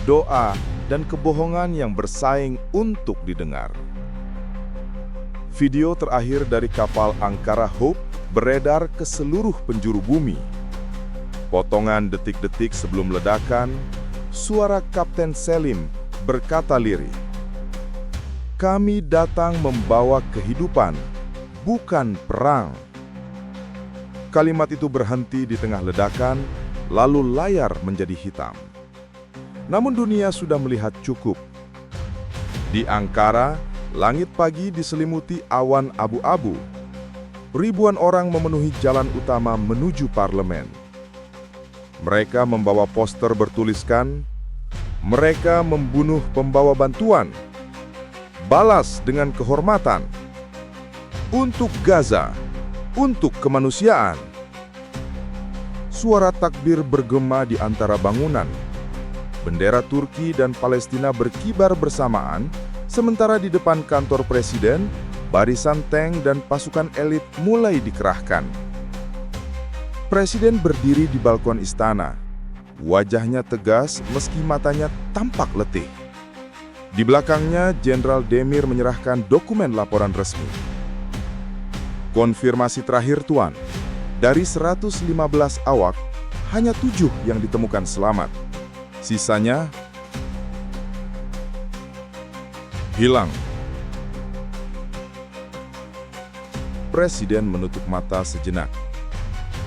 doa, dan kebohongan yang bersaing untuk didengar. Video terakhir dari kapal Ankara Hope beredar ke seluruh penjuru bumi. Potongan detik-detik sebelum ledakan, suara Kapten Selim berkata lirih, "Kami datang membawa kehidupan, bukan perang." Kalimat itu berhenti di tengah ledakan, lalu layar menjadi hitam. Namun dunia sudah melihat cukup. Di Ankara, langit pagi diselimuti awan abu-abu. Ribuan orang memenuhi jalan utama menuju parlemen. Mereka membawa poster bertuliskan, "Mereka membunuh pembawa bantuan. Balas dengan kehormatan. Untuk Gaza, untuk kemanusiaan." Suara takbir bergema di antara bangunan. Bendera Turki dan Palestina berkibar bersamaan, sementara di depan kantor presiden, barisan tank dan pasukan elit mulai dikerahkan. Presiden berdiri di balkon istana. Wajahnya tegas meski matanya tampak letih. Di belakangnya, Jenderal Demir menyerahkan dokumen laporan resmi. "Konfirmasi terakhir, Tuan. Dari 115 awak, hanya 7 yang ditemukan selamat. Sisanya hilang." Presiden menutup mata sejenak.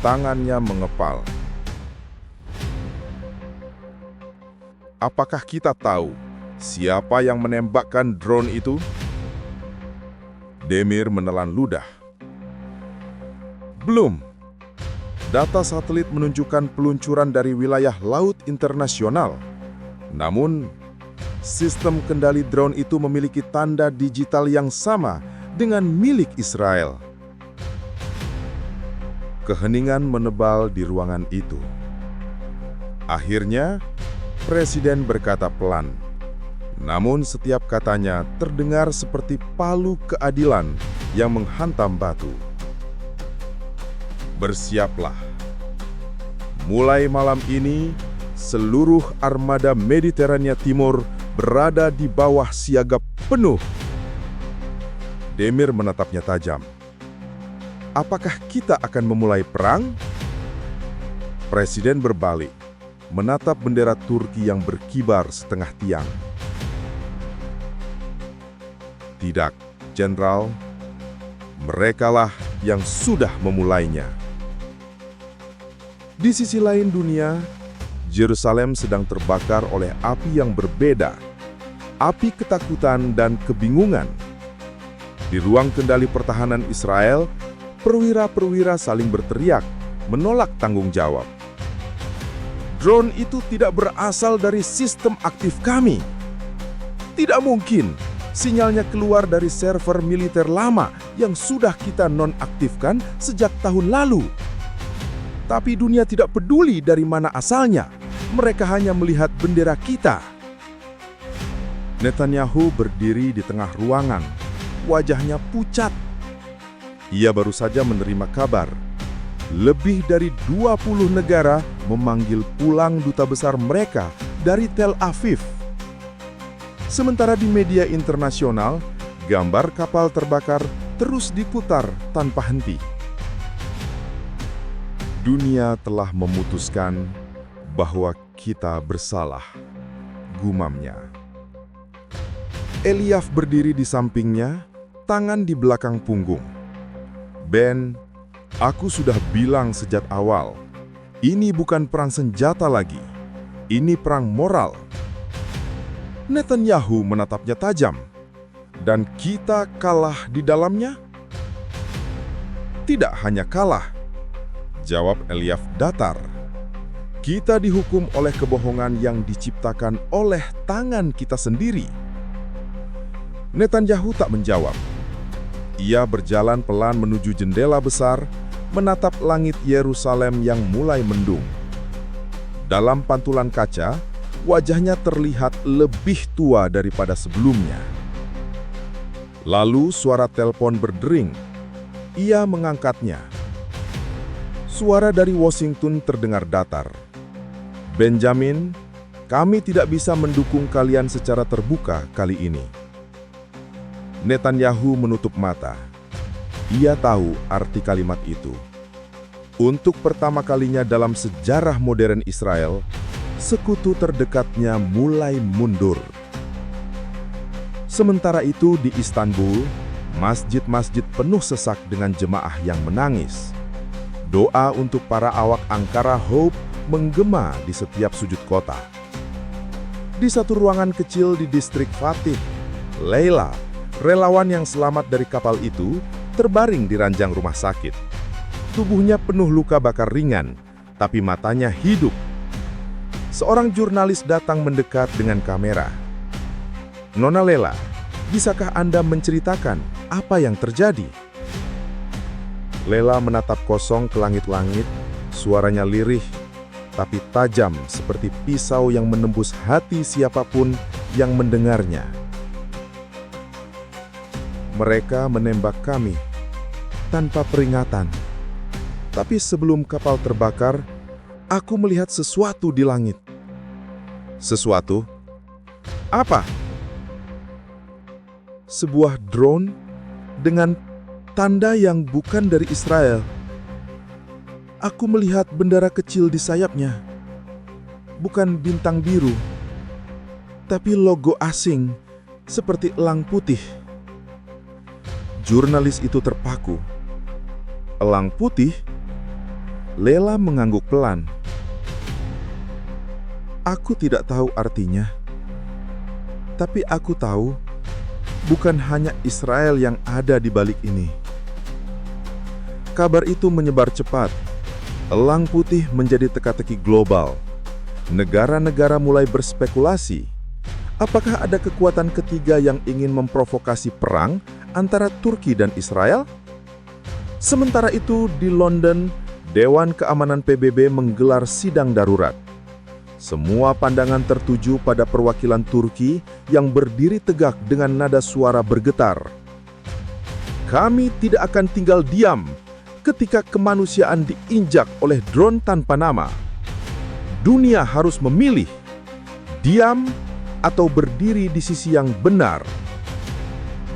Tangannya mengepal. Apakah kita tahu siapa yang menembakkan drone itu? Demir menelan ludah. Belum. Data satelit menunjukkan peluncuran dari wilayah laut internasional. Namun, sistem kendali drone itu memiliki tanda digital yang sama dengan milik Israel. Keheningan menebal di ruangan itu. Akhirnya, Presiden berkata pelan, namun setiap katanya terdengar seperti palu keadilan yang menghantam batu. "Bersiaplah. Mulai malam ini, seluruh armada Mediterania Timur berada di bawah siaga penuh." Demir menatapnya tajam. "Apakah kita akan memulai perang?" Presiden berbalik, menatap bendera Turki yang berkibar setengah tiang. "Tidak, Jenderal. Merekalah yang sudah memulainya." Di sisi lain dunia, Yerusalem sedang terbakar oleh api yang berbeda, api ketakutan dan kebingungan. Di ruang kendali pertahanan Israel, perwira-perwira saling berteriak, menolak tanggung jawab. "Drone itu tidak berasal dari sistem aktif kami. Tidak mungkin, sinyalnya keluar dari server militer lama yang sudah kita nonaktifkan sejak tahun lalu." Tapi dunia tidak peduli dari mana asalnya, mereka hanya melihat bendera kita. Netanyahu berdiri di tengah ruangan, wajahnya pucat. Ia baru saja menerima kabar. Lebih dari 20 negara memanggil pulang duta besar mereka dari Tel Aviv. Sementara di media internasional, gambar kapal terbakar terus diputar tanpa henti. Dunia telah memutuskan bahwa kita bersalah, gumamnya. Eliaf berdiri di sampingnya, tangan di belakang punggung. Ben, aku sudah bilang sejak awal, ini bukan perang senjata lagi. Ini perang moral. Netanyahu menatapnya tajam. Dan kita kalah di dalamnya? Tidak hanya kalah, jawab Eliaf datar. Kita dihukum oleh kebohongan yang diciptakan oleh tangan kita sendiri. Netanyahu tak menjawab. Ia berjalan pelan menuju jendela besar, menatap langit Yerusalem yang mulai mendung. Dalam pantulan kaca, wajahnya terlihat lebih tua daripada sebelumnya. Lalu suara telepon berdering. Ia mengangkatnya. Suara dari Washington terdengar datar. Benjamin, kami tidak bisa mendukung kalian secara terbuka kali ini. Netanyahu menutup mata. Ia tahu arti kalimat itu. Untuk pertama kalinya dalam sejarah modern Israel, sekutu terdekatnya mulai mundur. Sementara itu di Istanbul, masjid-masjid penuh sesak dengan jemaah yang menangis. Doa untuk para awak Ankara Hope menggema di setiap sudut kota. Di satu ruangan kecil di distrik Fatih, Leila, relawan yang selamat dari kapal itu, terbaring di ranjang rumah sakit. Tubuhnya penuh luka bakar ringan, tapi matanya hidup. Seorang jurnalis datang mendekat dengan kamera. Nona Leila, bisakah Anda menceritakan apa yang terjadi? Leila menatap kosong ke langit-langit, suaranya lirih, tapi tajam seperti pisau yang menembus hati siapapun yang mendengarnya. Mereka menembak kami tanpa peringatan. Tapi sebelum kapal terbakar, aku melihat sesuatu di langit. Sesuatu? Apa? Sebuah drone dengan tanda yang bukan dari Israel. Aku melihat bendera kecil di sayapnya. Bukan bintang biru, tapi logo asing seperti elang putih. Jurnalis itu terpaku. Elang putih? Leila mengangguk pelan. Aku tidak tahu artinya. Tapi aku tahu, bukan hanya Israel yang ada di balik ini. Kabar itu menyebar cepat. Elang putih menjadi teka-teki global. Negara-negara mulai berspekulasi. Apakah ada kekuatan ketiga yang ingin memprovokasi perang antara Turki dan Israel? Sementara itu di London, Dewan Keamanan PBB menggelar sidang darurat. Semua pandangan tertuju pada perwakilan Turki yang berdiri tegak dengan nada suara bergetar. Kami tidak akan tinggal diam ketika kemanusiaan diinjak oleh drone tanpa nama. Dunia harus memilih, diam atau berdiri di sisi yang benar.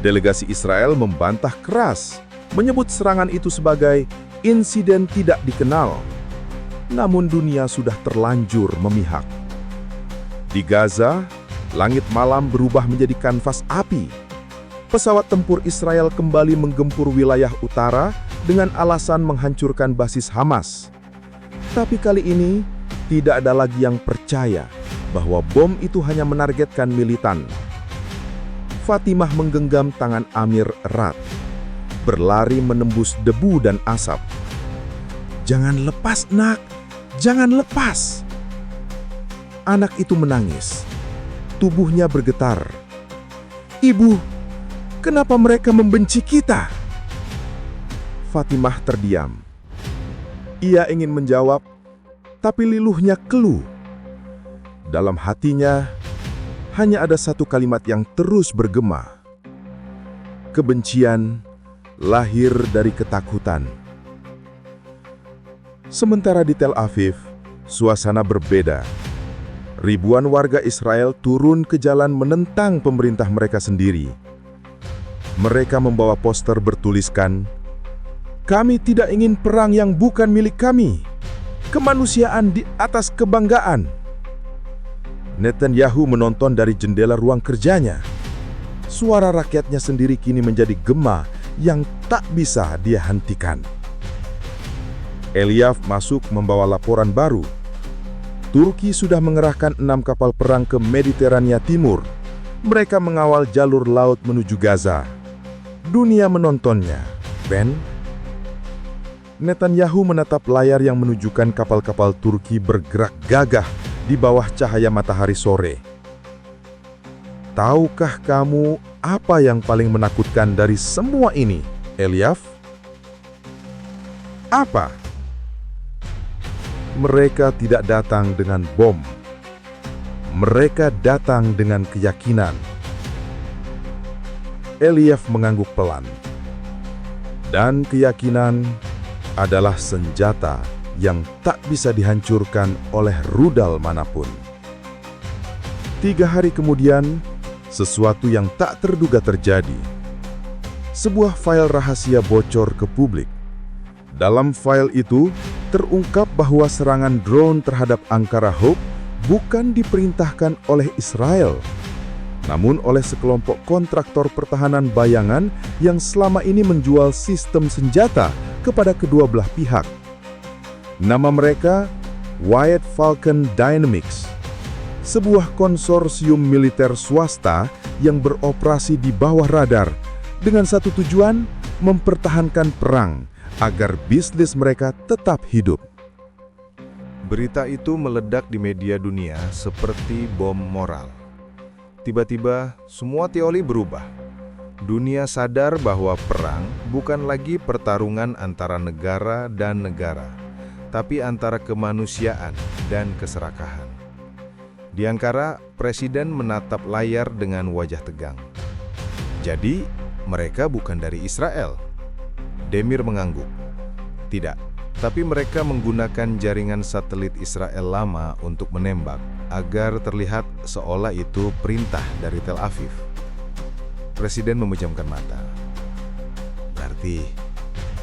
Delegasi Israel membantah keras, menyebut serangan itu sebagai insiden tidak dikenal. Namun dunia sudah terlanjur memihak. Di Gaza, langit malam berubah menjadi kanvas api. Pesawat tempur Israel kembali menggempur wilayah utara dengan alasan menghancurkan basis Hamas. Tapi kali ini, tidak ada lagi yang percaya bahwa bom itu hanya menargetkan militan. Fatimah menggenggam tangan Amir erat, berlari menembus debu dan asap. Jangan lepas, nak! Jangan lepas! Anak itu menangis. Tubuhnya bergetar. Ibu, kenapa mereka membenci kita? Fatimah terdiam. Ia ingin menjawab, tapi liluhnya keluh. Dalam hatinya, hanya ada satu kalimat yang terus bergema. Kebencian lahir dari ketakutan. Sementara di Tel Aviv, suasana berbeda. Ribuan warga Israel turun ke jalan menentang pemerintah mereka sendiri. Mereka membawa poster bertuliskan, "Kami tidak ingin perang yang bukan milik kami. Kemanusiaan di atas kebanggaan." Netanyahu menonton dari jendela ruang kerjanya. suara rakyatnya sendiri kini menjadi gema yang tak bisa dia hentikan. Elyaf masuk membawa laporan baru. Turki sudah mengerahkan 6 kapal perang ke Mediterania Timur. Mereka mengawal jalur laut menuju Gaza. Dunia menontonnya, Ben. Netanyahu menatap layar yang menunjukkan kapal-kapal Turki bergerak gagah di bawah cahaya matahari sore. Tahukah kamu apa yang paling menakutkan dari semua ini, Elyaf? Apa? Mereka tidak datang dengan bom. Mereka datang dengan keyakinan. Elyaf mengangguk pelan. Dan keyakinan adalah senjata yang tak bisa dihancurkan oleh rudal manapun. 3 hari kemudian, sesuatu yang tak terduga terjadi. Sebuah file rahasia bocor ke publik. Dalam file itu, terungkap bahwa serangan drone terhadap Ankara Hope bukan diperintahkan oleh Israel, namun oleh sekelompok kontraktor pertahanan bayangan yang selama ini menjual sistem senjata kepada kedua belah pihak. Nama mereka White Falcon Dynamics, sebuah konsorsium militer swasta yang beroperasi di bawah radar dengan satu tujuan, mempertahankan perang agar bisnis mereka tetap hidup. Berita itu meledak di media dunia seperti bom moral. Tiba-tiba, semua teori berubah. Dunia sadar bahwa perang bukan lagi pertarungan antara negara dan negara, tapi antara kemanusiaan dan keserakahan. Di Ankara, Presiden menatap layar dengan wajah tegang. Jadi, mereka bukan dari Israel. Demir mengangguk. Tidak, tapi mereka menggunakan jaringan satelit Israel lama untuk menembak, agar terlihat seolah itu perintah dari Tel Aviv. Presiden memejamkan mata. Berarti,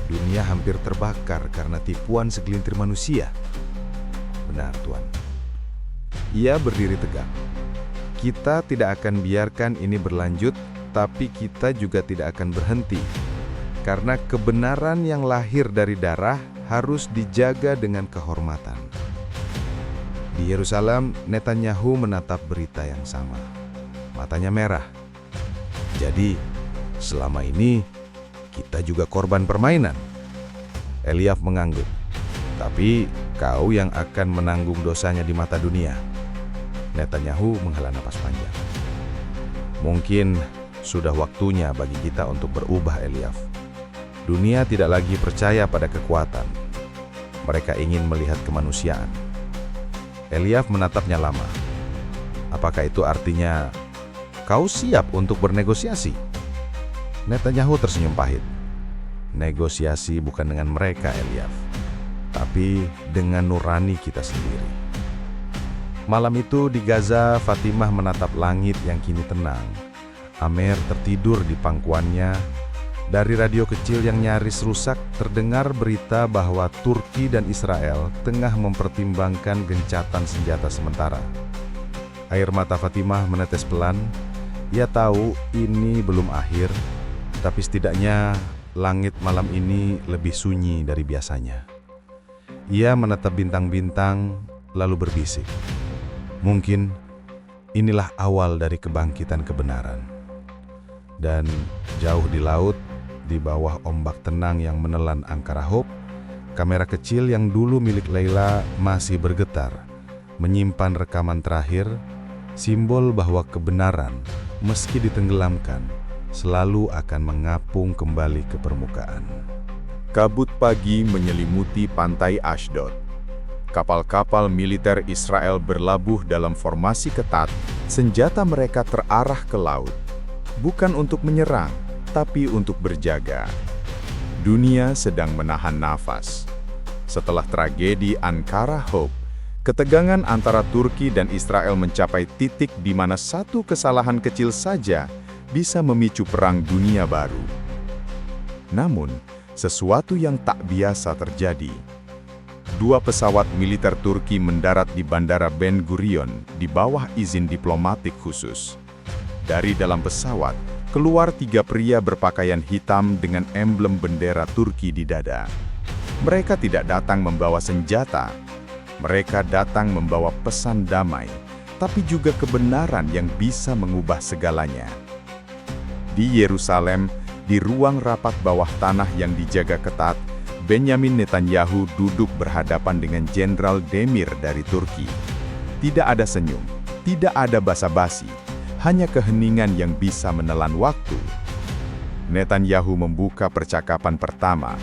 dunia hampir terbakar karena tipuan segelintir manusia. Benar, Tuan. Ia berdiri tegak. Kita tidak akan biarkan ini berlanjut, tapi kita juga tidak akan berhenti. Karena kebenaran yang lahir dari darah harus dijaga dengan kehormatan. Di Yerusalem, Netanyahu menatap berita yang sama. Matanya merah. Jadi, selama ini kita juga korban permainan. Elyaf mengangguk. Tapi kau yang akan menanggung dosanya di mata dunia. Netanyahu menghela napas panjang. Mungkin sudah waktunya bagi kita untuk berubah, Elyaf. Dunia tidak lagi percaya pada kekuatan. Mereka ingin melihat kemanusiaan. Elyaf menatapnya lama. Apakah itu artinya kau siap untuk bernegosiasi? Netanyahu tersenyum pahit. Negosiasi bukan dengan mereka, Elyaf, tapi dengan nurani kita sendiri. Malam itu di Gaza, Fatimah menatap langit yang kini tenang. Amer tertidur di pangkuannya. Dari radio kecil yang nyaris rusak, terdengar berita bahwa Turki dan Israel tengah mempertimbangkan gencatan senjata sementara. Air mata Fatimah menetes pelan. Ia tahu ini belum akhir, tapi setidaknya langit malam ini lebih sunyi dari biasanya. Ia menatap bintang-bintang, lalu berbisik. Mungkin inilah awal dari kebangkitan kebenaran. Dan jauh di laut, di bawah ombak tenang yang menelan Ankara Hope, kamera kecil yang dulu milik Leila masih bergetar, menyimpan rekaman terakhir, simbol bahwa kebenaran, meski ditenggelamkan, selalu akan mengapung kembali ke permukaan. Kabut pagi menyelimuti pantai Ashdod. Kapal-kapal militer Israel berlabuh dalam formasi ketat, senjata mereka terarah ke laut. Bukan untuk menyerang, tapi untuk berjaga. Dunia sedang menahan nafas. Setelah tragedi Ankara Hope, ketegangan antara Turki dan Israel mencapai titik di mana satu kesalahan kecil saja bisa memicu perang dunia baru. Namun, sesuatu yang tak biasa terjadi. 2 pesawat militer Turki mendarat di Bandara Ben Gurion di bawah izin diplomatik khusus. Dari dalam pesawat, keluar 3 pria berpakaian hitam dengan emblem bendera Turki di dada. Mereka tidak datang membawa senjata. Mereka datang membawa pesan damai, tapi juga kebenaran yang bisa mengubah segalanya. Di Yerusalem, di ruang rapat bawah tanah yang dijaga ketat, Benyamin Netanyahu duduk berhadapan dengan Jenderal Demir dari Turki. Tidak ada senyum, tidak ada basa-basi, hanya keheningan yang bisa menelan waktu. Netanyahu membuka percakapan pertama.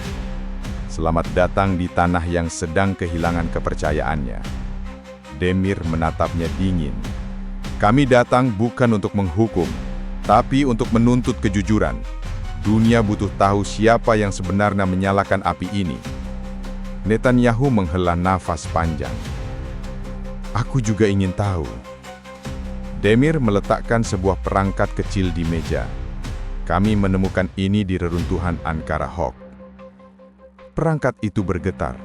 Selamat datang di tanah yang sedang kehilangan kepercayaannya. Demir menatapnya dingin. Kami datang bukan untuk menghukum, tapi untuk menuntut kejujuran. Dunia butuh tahu siapa yang sebenarnya menyalakan api ini. Netanyahu menghela nafas panjang. Aku juga ingin tahu. Demir meletakkan sebuah perangkat kecil di meja. Kami menemukan ini di reruntuhan Ankara Hawk. Perangkat itu bergetar,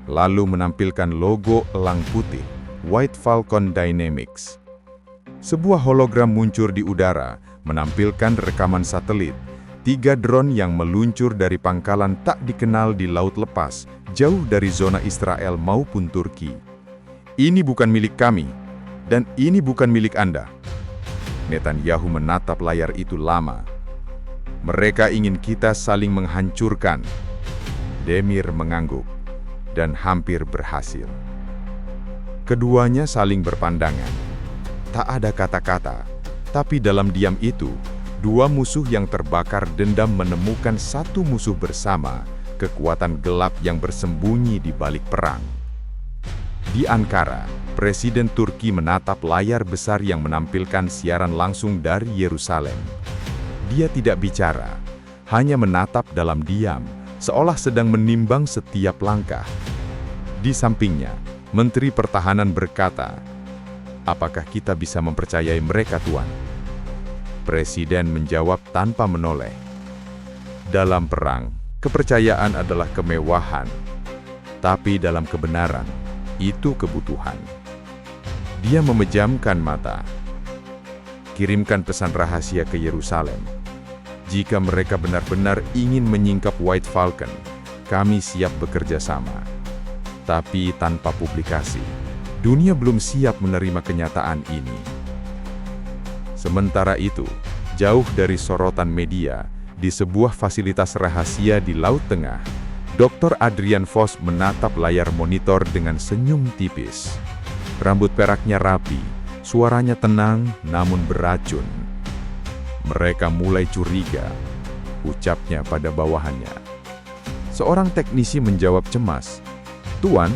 lalu menampilkan logo elang putih, White Falcon Dynamics. Sebuah hologram muncul di udara, menampilkan rekaman satelit, 3 drone yang meluncur dari pangkalan tak dikenal di laut lepas, jauh dari zona Israel maupun Turki. Ini bukan milik kami, dan ini bukan milik Anda. Netanyahu menatap layar itu lama. Mereka ingin kita saling menghancurkan. Demir mengangguk, dan hampir berhasil. Keduanya saling berpandangan. Tak ada kata-kata, tapi dalam diam itu, 2 musuh yang terbakar dendam menemukan satu musuh bersama, kekuatan gelap yang bersembunyi di balik perang. Di Ankara, Presiden Turki menatap layar besar yang menampilkan siaran langsung dari Yerusalem. Dia tidak bicara, hanya menatap dalam diam, seolah sedang menimbang setiap langkah. Di sampingnya, Menteri Pertahanan berkata, "Apakah kita bisa mempercayai mereka, Tuan?" Presiden menjawab tanpa menoleh. Dalam perang, kepercayaan adalah kemewahan, tapi dalam kebenaran, itu kebutuhan. Dia memejamkan mata. Kirimkan pesan rahasia ke Yerusalem. Jika mereka benar-benar ingin menyingkap White Falcon, kami siap bekerja sama. Tapi tanpa publikasi, dunia belum siap menerima kenyataan ini. Sementara itu, jauh dari sorotan media, di sebuah fasilitas rahasia di Laut Tengah, Dr. Adrian Vos menatap layar monitor dengan senyum tipis. Rambut peraknya rapi, suaranya tenang namun beracun. Mereka mulai curiga, ucapnya pada bawahannya. Seorang teknisi menjawab cemas, "Tuan,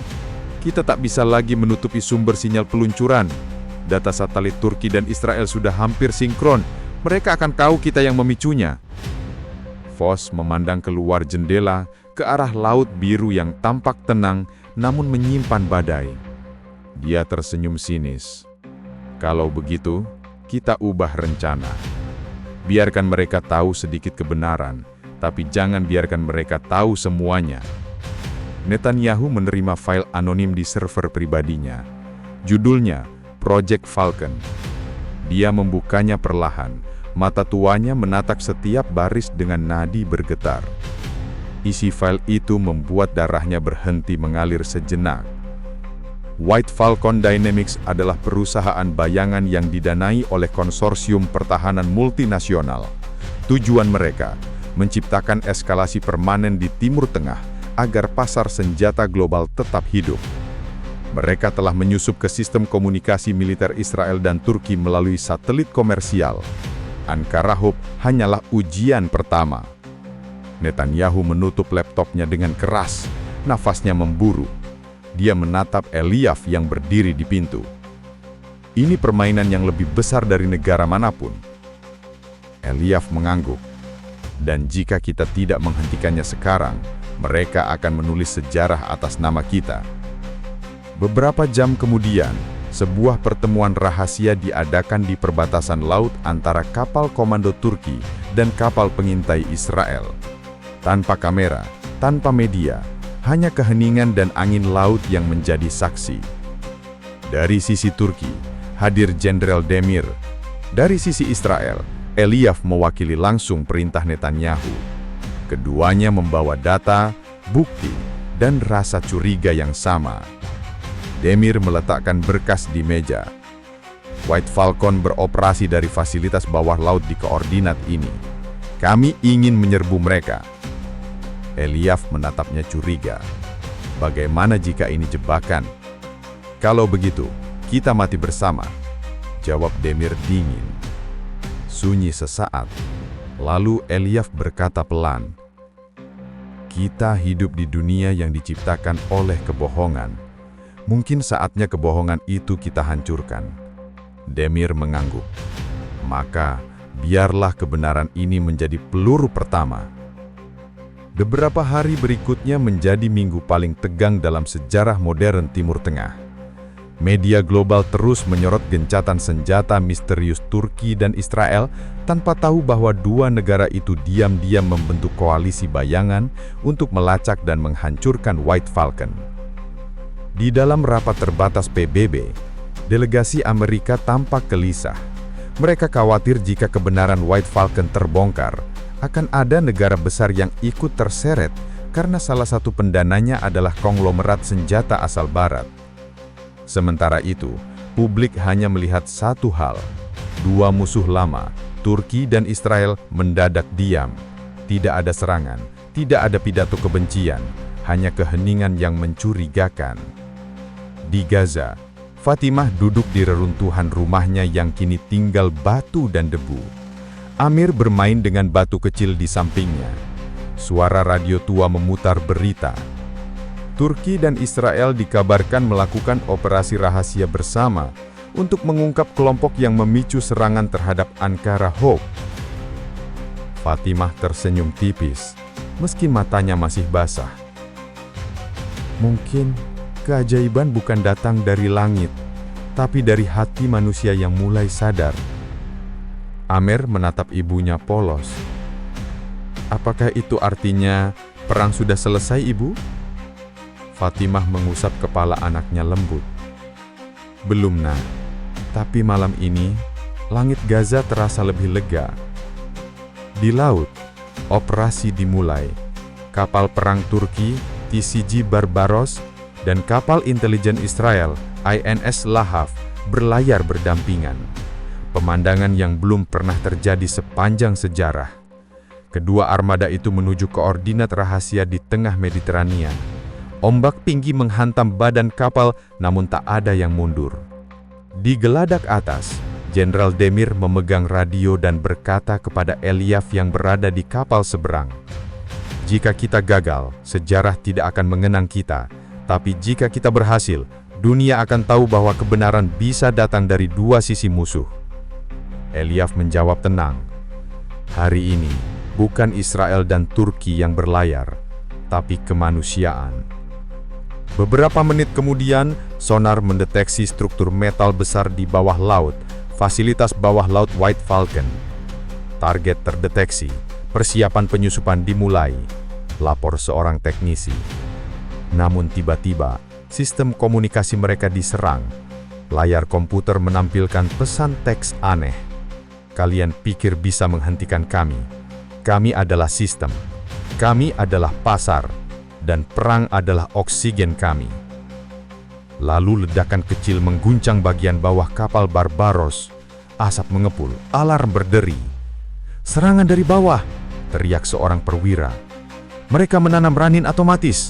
kita tak bisa lagi menutupi sumber sinyal peluncuran. Data satelit Turki dan Israel sudah hampir sinkron. Mereka akan tahu kita yang memicunya." Vos memandang keluar jendela ke arah laut biru yang tampak tenang namun menyimpan badai. Dia tersenyum sinis. "Kalau begitu, kita ubah rencana. Biarkan mereka tahu sedikit kebenaran, tapi jangan biarkan mereka tahu semuanya." Netanyahu menerima file anonim di server pribadinya. Judulnya, Project Falcon. Dia membukanya perlahan, mata tuanya menatap setiap baris dengan nadi bergetar. Isi file itu membuat darahnya berhenti mengalir sejenak. White Falcon Dynamics adalah perusahaan bayangan yang didanai oleh konsorsium pertahanan multinasional. Tujuan mereka, menciptakan eskalasi permanen di Timur Tengah agar pasar senjata global tetap hidup. Mereka telah menyusup ke sistem komunikasi militer Israel dan Turki melalui satelit komersial. Ankara Hawk hanyalah ujian pertama. Netanyahu menutup laptopnya dengan keras, nafasnya memburu. Dia menatap Eliav yang berdiri di pintu. Ini permainan yang lebih besar dari negara manapun. Eliav mengangguk. Dan jika kita tidak menghentikannya sekarang, mereka akan menulis sejarah atas nama kita. Beberapa jam kemudian, sebuah pertemuan rahasia diadakan di perbatasan laut antara kapal komando Turki dan kapal pengintai Israel. Tanpa kamera, tanpa media, hanya keheningan dan angin laut yang menjadi saksi. Dari sisi Turki, hadir Jenderal Demir. Dari sisi Israel, Eliav mewakili langsung perintah Netanyahu. Keduanya membawa data, bukti, dan rasa curiga yang sama. Demir meletakkan berkas di meja. White Falcon beroperasi dari fasilitas bawah laut di koordinat ini. Kami ingin menyerbu mereka. Eliav menatapnya curiga. Bagaimana jika ini jebakan? Kalau begitu, kita mati bersama, jawab Demir dingin. Sunyi sesaat, lalu Eliav berkata pelan, "Kita hidup di dunia yang diciptakan oleh kebohongan. Mungkin saatnya kebohongan itu kita hancurkan." Demir mengangguk. "Maka, biarlah kebenaran ini menjadi peluru pertama." Beberapa hari berikutnya menjadi minggu paling tegang dalam sejarah modern Timur Tengah. Media global terus menyorot gencatan senjata misterius Turki dan Israel tanpa tahu bahwa dua negara itu diam-diam membentuk koalisi bayangan untuk melacak dan menghancurkan White Falcon. Di dalam rapat terbatas PBB, delegasi Amerika tampak gelisah. Mereka khawatir jika kebenaran White Falcon terbongkar, akan ada negara besar yang ikut terseret karena salah satu pendananya adalah konglomerat senjata asal Barat. Sementara itu, publik hanya melihat satu hal. Dua musuh lama, Turki dan Israel, mendadak diam. Tidak ada serangan, tidak ada pidato kebencian, hanya keheningan yang mencurigakan. Di Gaza, Fatimah duduk di reruntuhan rumahnya yang kini tinggal batu dan debu. Amir bermain dengan batu kecil di sampingnya. Suara radio tua memutar berita. Turki dan Israel dikabarkan melakukan operasi rahasia bersama untuk mengungkap kelompok yang memicu serangan terhadap Ankara Hope. Fatimah tersenyum tipis, meski matanya masih basah. Mungkin keajaiban bukan datang dari langit, tapi dari hati manusia yang mulai sadar. Amir menatap ibunya polos. Apakah itu artinya perang sudah selesai, Ibu? Fatimah mengusap kepala anaknya lembut. Belum, Nak. Tapi malam ini, langit Gaza terasa lebih lega. Di laut, operasi dimulai. Kapal perang Turki, TCG Barbaros, dan kapal intelijen Israel, INS Lahav, berlayar berdampingan. Pemandangan yang belum pernah terjadi sepanjang sejarah. Kedua armada itu menuju koordinat rahasia di tengah Mediterania. Ombak tinggi menghantam badan kapal, namun tak ada yang mundur. Di geladak atas, Jenderal Demir memegang radio dan berkata kepada Eliav yang berada di kapal seberang, "Jika kita gagal, sejarah tidak akan mengenang kita. Tapi jika kita berhasil, dunia akan tahu bahwa kebenaran bisa datang dari dua sisi musuh." Eliav menjawab tenang, "Hari ini, bukan Israel dan Turki yang berlayar, tapi kemanusiaan." Beberapa menit kemudian, sonar mendeteksi struktur metal besar di bawah laut, fasilitas bawah laut White Falcon. Target terdeteksi, persiapan penyusupan dimulai, lapor seorang teknisi. Namun tiba-tiba, sistem komunikasi mereka diserang. Layar komputer menampilkan pesan teks aneh. "Kalian pikir bisa menghentikan kami? Kami adalah sistem. Kami adalah pasar. Dan perang adalah oksigen kami." Lalu ledakan kecil mengguncang bagian bawah kapal Barbaros. Asap mengepul, alarm berderi. "Serangan dari bawah!" teriak seorang perwira. "Mereka menanam ranin otomatis."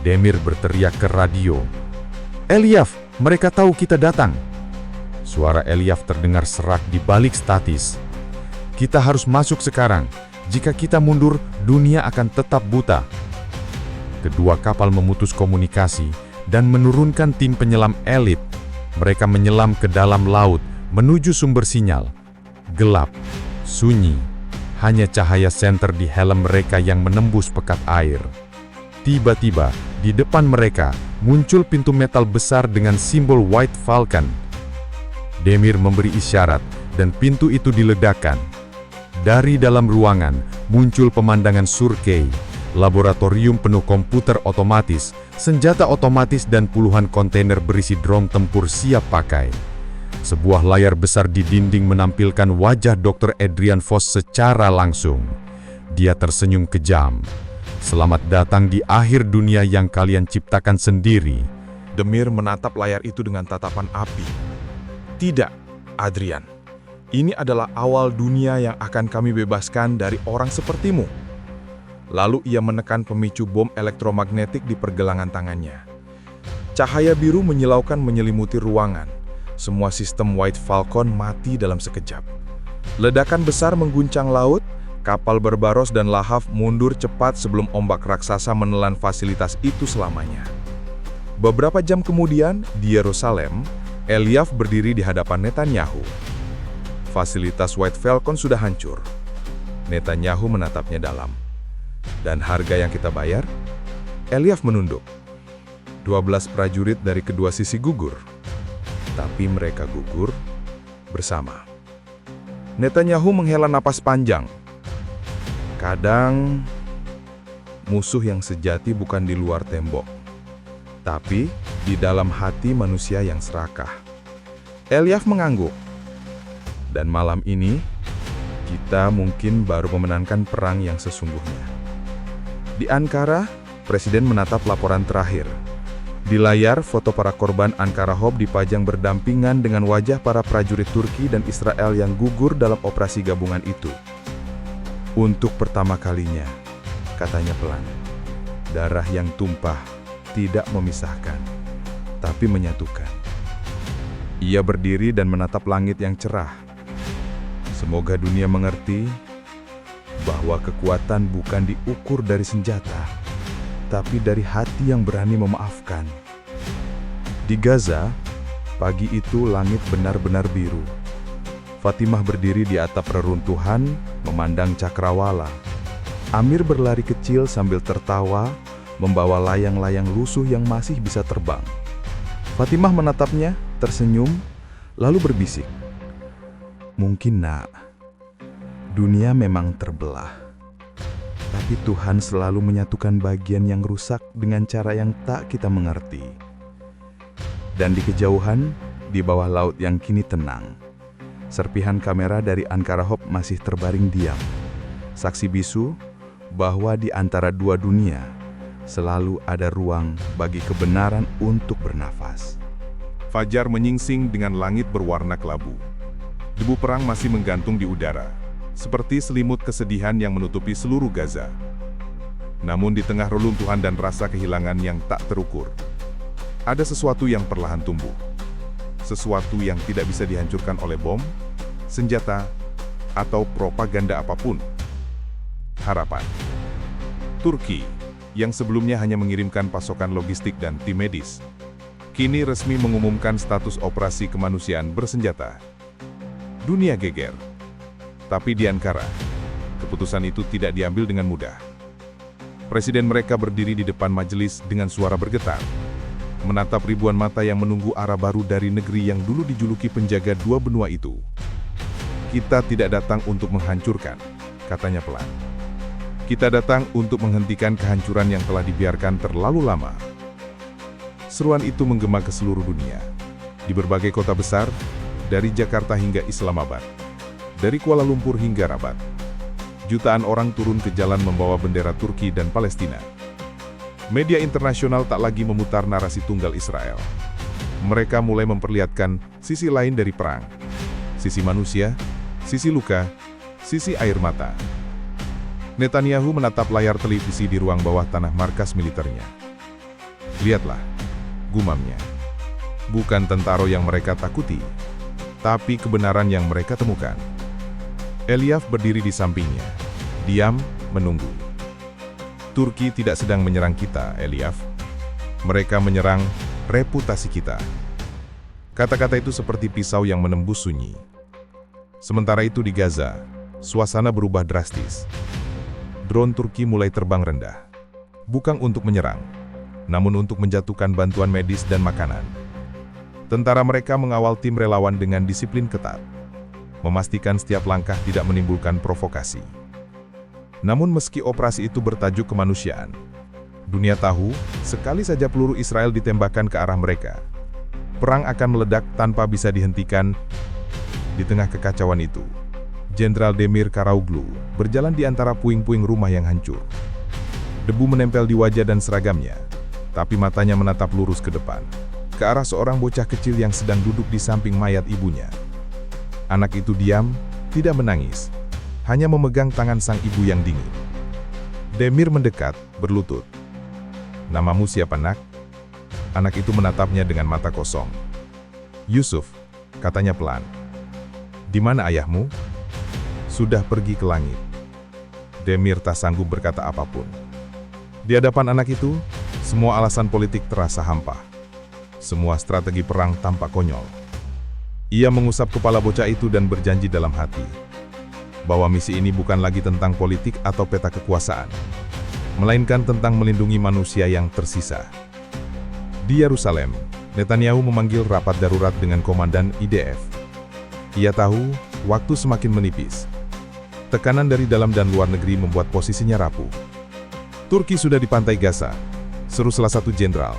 Demir berteriak ke radio, "Eliav, mereka tahu kita datang." Suara Eliav terdengar serak di balik statis. "Kita harus masuk sekarang. Jika kita mundur, dunia akan tetap buta." Kedua kapal memutus komunikasi dan menurunkan tim penyelam elit. Mereka menyelam ke dalam laut menuju sumber sinyal. Gelap, sunyi, hanya cahaya senter di helm mereka yang menembus pekat air. Tiba-tiba, di depan mereka muncul pintu metal besar dengan simbol White Falcon. Demir memberi isyarat dan pintu itu diledakkan. Dari dalam ruangan muncul pemandangan Surkei, laboratorium penuh komputer otomatis, senjata otomatis dan puluhan kontainer berisi drum tempur siap pakai. Sebuah layar besar di dinding menampilkan wajah Dr. Adrian Voss secara langsung. Dia tersenyum kejam. "Selamat datang di akhir dunia yang kalian ciptakan sendiri." Demir menatap layar itu dengan tatapan api. "Tidak, Adrian. Ini adalah awal dunia yang akan kami bebaskan dari orang sepertimu." Lalu ia menekan pemicu bom elektromagnetik di pergelangan tangannya. Cahaya biru menyilaukan menyelimuti ruangan. Semua sistem White Falcon mati dalam sekejap. Ledakan besar mengguncang laut, kapal Barbaros dan Lahav mundur cepat sebelum ombak raksasa menelan fasilitas itu selamanya. Beberapa jam kemudian, di Yerusalem, Eliav berdiri di hadapan Netanyahu. Fasilitas White Falcon sudah hancur. Netanyahu menatapnya dalam. "Dan harga yang kita bayar?" Eliav menunduk. 12 prajurit dari kedua sisi gugur. Tapi mereka gugur bersama. Netanyahu menghela napas panjang. "Kadang, musuh yang sejati bukan di luar tembok, tapi di dalam hati manusia yang serakah." Eliav mengangguk. "Dan malam ini, kita mungkin baru memenangkan perang yang sesungguhnya." Di Ankara, Presiden menatap laporan terakhir. Di layar, foto para korban Ankara Hob dipajang berdampingan dengan wajah para prajurit Turki dan Israel yang gugur dalam operasi gabungan itu. "Untuk pertama kalinya," katanya pelan, "darah yang tumpah tidak memisahkan, tapi menyatukan." Ia berdiri dan menatap langit yang cerah. "Semoga dunia mengerti bahwa kekuatan bukan diukur dari senjata, tapi dari hati yang berani memaafkan." Di Gaza, pagi itu langit benar-benar biru. Fatimah berdiri di atap reruntuhan, memandang cakrawala. Amir berlari kecil sambil tertawa, membawa layang-layang lusuh yang masih bisa terbang. Fatimah menatapnya, tersenyum, lalu berbisik, "Mungkin, Nak, dunia memang terbelah. Tapi Tuhan selalu menyatukan bagian yang rusak dengan cara yang tak kita mengerti." Dan di kejauhan, di bawah laut yang kini tenang, serpihan kamera dari Ankara Hob masih terbaring diam. Saksi bisu bahwa di antara dua dunia, selalu ada ruang bagi kebenaran untuk bernafas. Fajar menyingsing dengan langit berwarna kelabu. Debu perang masih menggantung di udara, seperti selimut kesedihan yang menutupi seluruh Gaza. Namun di tengah reluntuhan dan rasa kehilangan yang tak terukur, ada sesuatu yang perlahan tumbuh. Sesuatu yang tidak bisa dihancurkan oleh bom, senjata, atau propaganda apapun. Harapan. Turki, yang sebelumnya hanya mengirimkan pasokan logistik dan tim medis, kini resmi mengumumkan status operasi kemanusiaan bersenjata. Dunia geger. Tapi di Ankara, keputusan itu tidak diambil dengan mudah. Presiden mereka berdiri di depan majelis dengan suara bergetar, menatap ribuan mata yang menunggu arah baru dari negeri yang dulu dijuluki penjaga dua benua itu. "Kita tidak datang untuk menghancurkan," katanya pelan. "Kita datang untuk menghentikan kehancuran yang telah dibiarkan terlalu lama." Seruan itu menggema ke seluruh dunia. Di berbagai kota besar, dari Jakarta hingga Islamabad, dari Kuala Lumpur hingga Rabat, jutaan orang turun ke jalan membawa bendera Turki dan Palestina. Media internasional tak lagi memutar narasi tunggal Israel. Mereka mulai memperlihatkan sisi lain dari perang. Sisi manusia, sisi luka, sisi air mata. Netanyahu menatap layar televisi di ruang bawah tanah markas militernya. "Lihatlah," gumamnya. "Bukan tentara yang mereka takuti, tapi kebenaran yang mereka temukan." Eliav berdiri di sampingnya, diam, menunggu. "Turki tidak sedang menyerang kita, Eliav. Mereka menyerang reputasi kita." Kata-kata itu seperti pisau yang menembus sunyi. Sementara itu di Gaza, suasana berubah drastis. Drone Turki mulai terbang rendah. Bukan untuk menyerang, namun untuk menjatuhkan bantuan medis dan makanan. Tentara mereka mengawal tim relawan dengan disiplin ketat, memastikan setiap langkah tidak menimbulkan provokasi. Namun meski operasi itu bertajuk kemanusiaan, dunia tahu sekali saja peluru Israel ditembakkan ke arah mereka, Perang akan meledak tanpa bisa dihentikan. Di tengah kekacauan itu, Jenderal Demir Karaoglu berjalan di antara puing-puing rumah yang hancur. Debu menempel di wajah dan seragamnya, tapi matanya menatap lurus ke depan, ke arah seorang bocah kecil yang sedang duduk di samping mayat ibunya. Anak itu diam, tidak menangis, hanya memegang tangan sang ibu yang dingin. Demir mendekat, berlutut. "Namamu siapa, nak?" Anak itu menatapnya dengan mata kosong. "Yusuf," katanya pelan. "Di mana ayahmu?" "Sudah pergi ke langit." Demir tak sanggup berkata apapun. Di hadapan anak itu, semua alasan politik terasa hampa. Semua strategi perang tampak konyol. Ia mengusap kepala bocah itu dan berjanji dalam hati bahwa misi ini bukan lagi tentang politik atau peta kekuasaan, melainkan tentang melindungi manusia yang tersisa. Di Yerusalem, Netanyahu memanggil rapat darurat dengan komandan IDF. Ia tahu waktu semakin menipis. Tekanan dari dalam dan luar negeri membuat posisinya rapuh. "Turki sudah di pantai Gaza," seru salah satu jenderal.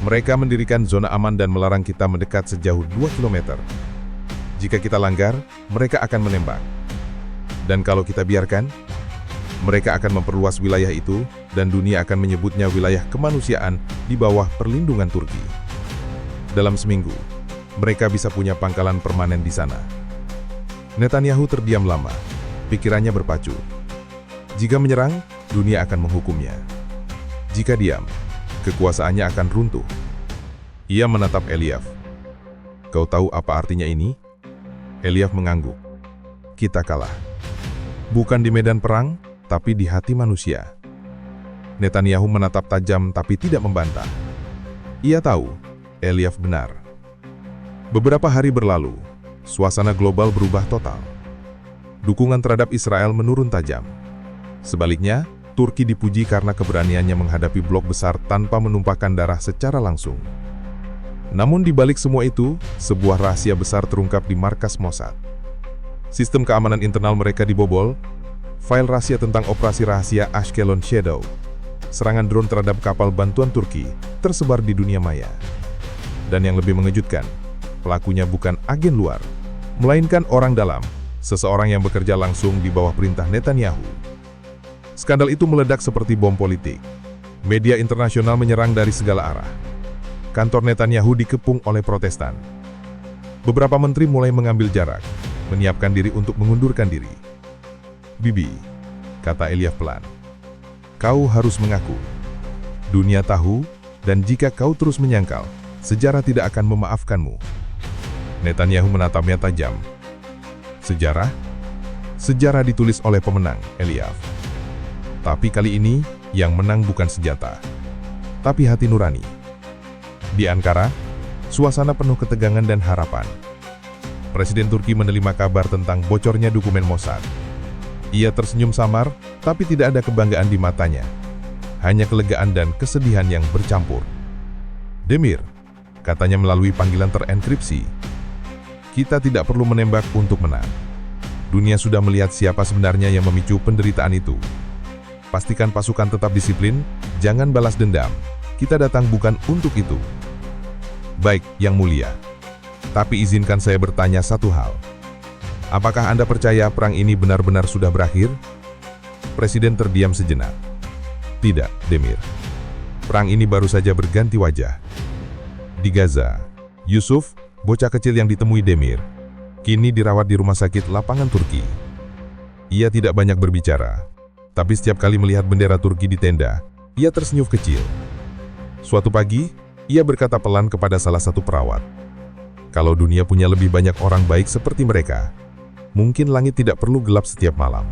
"Mereka mendirikan zona aman dan melarang kita mendekat sejauh 2 km. Jika kita langgar, mereka akan menembak. Dan kalau kita biarkan, mereka akan memperluas wilayah itu dan dunia akan menyebutnya wilayah kemanusiaan di bawah perlindungan Turki. Dalam seminggu, mereka bisa punya pangkalan permanen di sana." Netanyahu terdiam lama, pikirannya berpacu. Jika menyerang, dunia akan menghukumnya. Jika diam, kekuasaannya akan runtuh. Ia menatap Eliav. "Kau tahu apa artinya ini?" Eliav mengangguk. "Kita kalah. Bukan di medan perang, tapi di hati manusia." Netanyahu menatap tajam tapi tidak membantah. Ia tahu, Eliav benar. Beberapa hari berlalu, suasana global berubah total. Dukungan terhadap Israel menurun tajam. Sebaliknya, Turki dipuji karena keberaniannya menghadapi blok besar tanpa menumpahkan darah secara langsung. Namun di balik semua itu, sebuah rahasia besar terungkap di markas Mossad. Sistem keamanan internal mereka dibobol. File rahasia tentang operasi rahasia Ashkelon Shadow, serangan drone terhadap kapal bantuan Turki, tersebar di dunia maya. Dan yang lebih mengejutkan, pelakunya bukan agen luar, melainkan orang dalam, seseorang yang bekerja langsung di bawah perintah Netanyahu. Skandal itu meledak seperti bom politik. Media internasional menyerang dari segala arah. Kantor Netanyahu dikepung oleh protestan. Beberapa menteri mulai mengambil jarak, menyiapkan diri untuk mengundurkan diri. "Bibi," kata Eliav pelan, "kau harus mengaku. Dunia tahu, dan jika kau terus menyangkal, sejarah tidak akan memaafkanmu." Netanyahu menatapnya tajam. "Sejarah? Sejarah ditulis oleh pemenang, Eliav. Tapi kali ini, yang menang bukan senjata, tapi hati nurani." Di Ankara, suasana penuh ketegangan dan harapan. Presiden Turki menerima kabar tentang bocornya dokumen Mossad. Ia tersenyum samar, tapi tidak ada kebanggaan di matanya. Hanya kelegaan dan kesedihan yang bercampur. "Demir," katanya melalui panggilan terenkripsi, "kita tidak perlu menembak untuk menang. Dunia sudah melihat siapa sebenarnya yang memicu penderitaan itu. Pastikan pasukan tetap disiplin, jangan balas dendam. Kita datang bukan untuk itu." "Baik, Yang Mulia. Tapi izinkan saya bertanya satu hal. Apakah Anda percaya perang ini benar-benar sudah berakhir?" Presiden terdiam sejenak. "Tidak, Demir. Perang ini baru saja berganti wajah." Di Gaza, Yusuf, bocah kecil yang ditemui Demir, kini dirawat di rumah sakit lapangan Turki. Ia tidak banyak berbicara, tapi setiap kali melihat bendera Turki di tenda, ia tersenyum kecil. Suatu pagi, ia berkata pelan kepada salah satu perawat, "Kalau dunia punya lebih banyak orang baik seperti mereka, mungkin langit tidak perlu gelap setiap malam."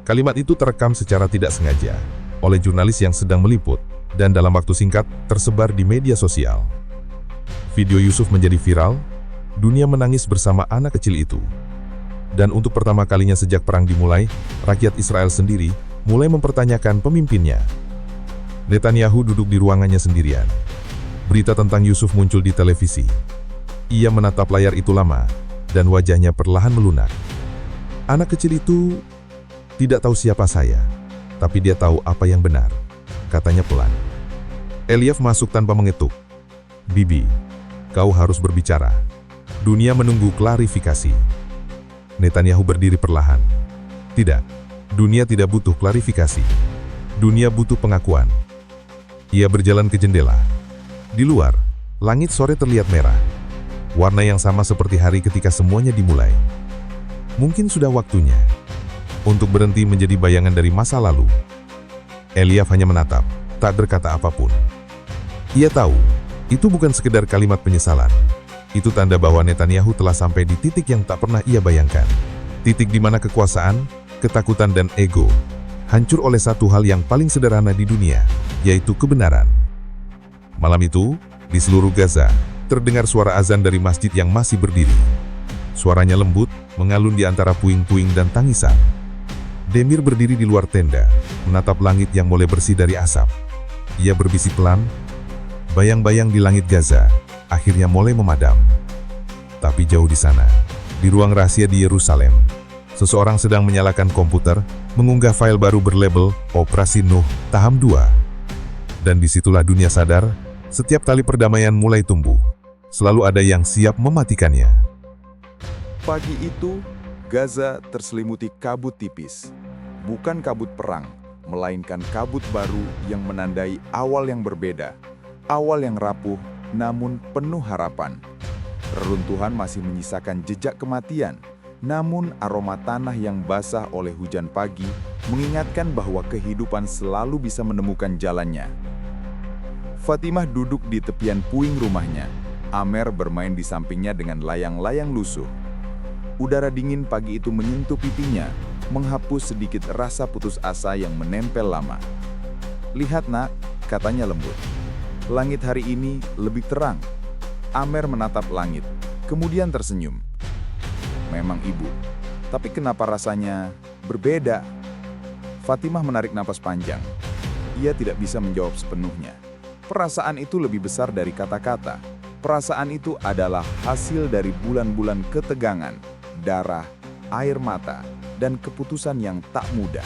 Kalimat itu terekam secara tidak sengaja oleh jurnalis yang sedang meliput, dan dalam waktu singkat tersebar di media sosial. Video Yusuf menjadi viral, dunia menangis bersama anak kecil itu. Dan untuk pertama kalinya sejak perang dimulai, rakyat Israel sendiri mulai mempertanyakan pemimpinnya. Netanyahu duduk di ruangannya sendirian. Berita tentang Yusuf muncul di televisi. Ia menatap layar itu lama, dan wajahnya perlahan melunak. "Anak kecil itu tidak tahu siapa saya, tapi dia tahu apa yang benar," katanya pelan. Eliav masuk tanpa mengetuk. "Bibi, kau harus berbicara. Dunia menunggu klarifikasi. Netanyahu berdiri perlahan. Tidak, dunia tidak butuh klarifikasi. Dunia butuh pengakuan. Ia berjalan ke jendela. Di luar, langit sore terlihat merah. Warna yang sama seperti hari ketika semuanya dimulai. Mungkin sudah waktunya untuk berhenti menjadi bayangan dari masa lalu. Eliav hanya menatap, tak berkata apapun. Ia tahu, itu bukan sekedar kalimat penyesalan. Itu tanda bahwa Netanyahu telah sampai di titik yang tak pernah ia bayangkan. Titik di mana kekuasaan, ketakutan dan ego hancur oleh satu hal yang paling sederhana di dunia, yaitu kebenaran. Malam itu, di seluruh Gaza, terdengar suara azan dari masjid yang masih berdiri. Suaranya lembut, mengalun di antara puing-puing dan tangisan. Demir berdiri di luar tenda, menatap langit yang mulai bersih dari asap. Ia berbisik pelan, bayang-bayang di langit Gaza akhirnya mulai memadam. Tapi jauh di sana, di ruang rahasia di Yerusalem, seseorang sedang menyalakan komputer, mengunggah file baru berlabel Operasi Nuh Tahap 2. Dan disitulah dunia sadar, setiap tali perdamaian mulai tumbuh. Selalu ada yang siap mematikannya. Pagi itu, Gaza terselimuti kabut tipis. Bukan kabut perang, melainkan kabut baru yang menandai awal yang berbeda. Awal yang rapuh, namun penuh harapan. Reruntuhan masih menyisakan jejak kematian, namun aroma tanah yang basah oleh hujan pagi mengingatkan bahwa kehidupan selalu bisa menemukan jalannya. Fatimah duduk di tepian puing rumahnya. Amer bermain di sampingnya dengan layang-layang lusuh. Udara dingin pagi itu menyentuh pipinya, menghapus sedikit rasa putus asa yang menempel lama. "Lihat nak," katanya lembut. "Langit hari ini lebih terang." Amer menatap langit, kemudian tersenyum. "Memang ibu, tapi kenapa rasanya berbeda?" Fatimah menarik napas panjang. Ia tidak bisa menjawab sepenuhnya. Perasaan itu lebih besar dari kata-kata. Perasaan itu adalah hasil dari bulan-bulan ketegangan, darah, air mata, dan keputusan yang tak mudah.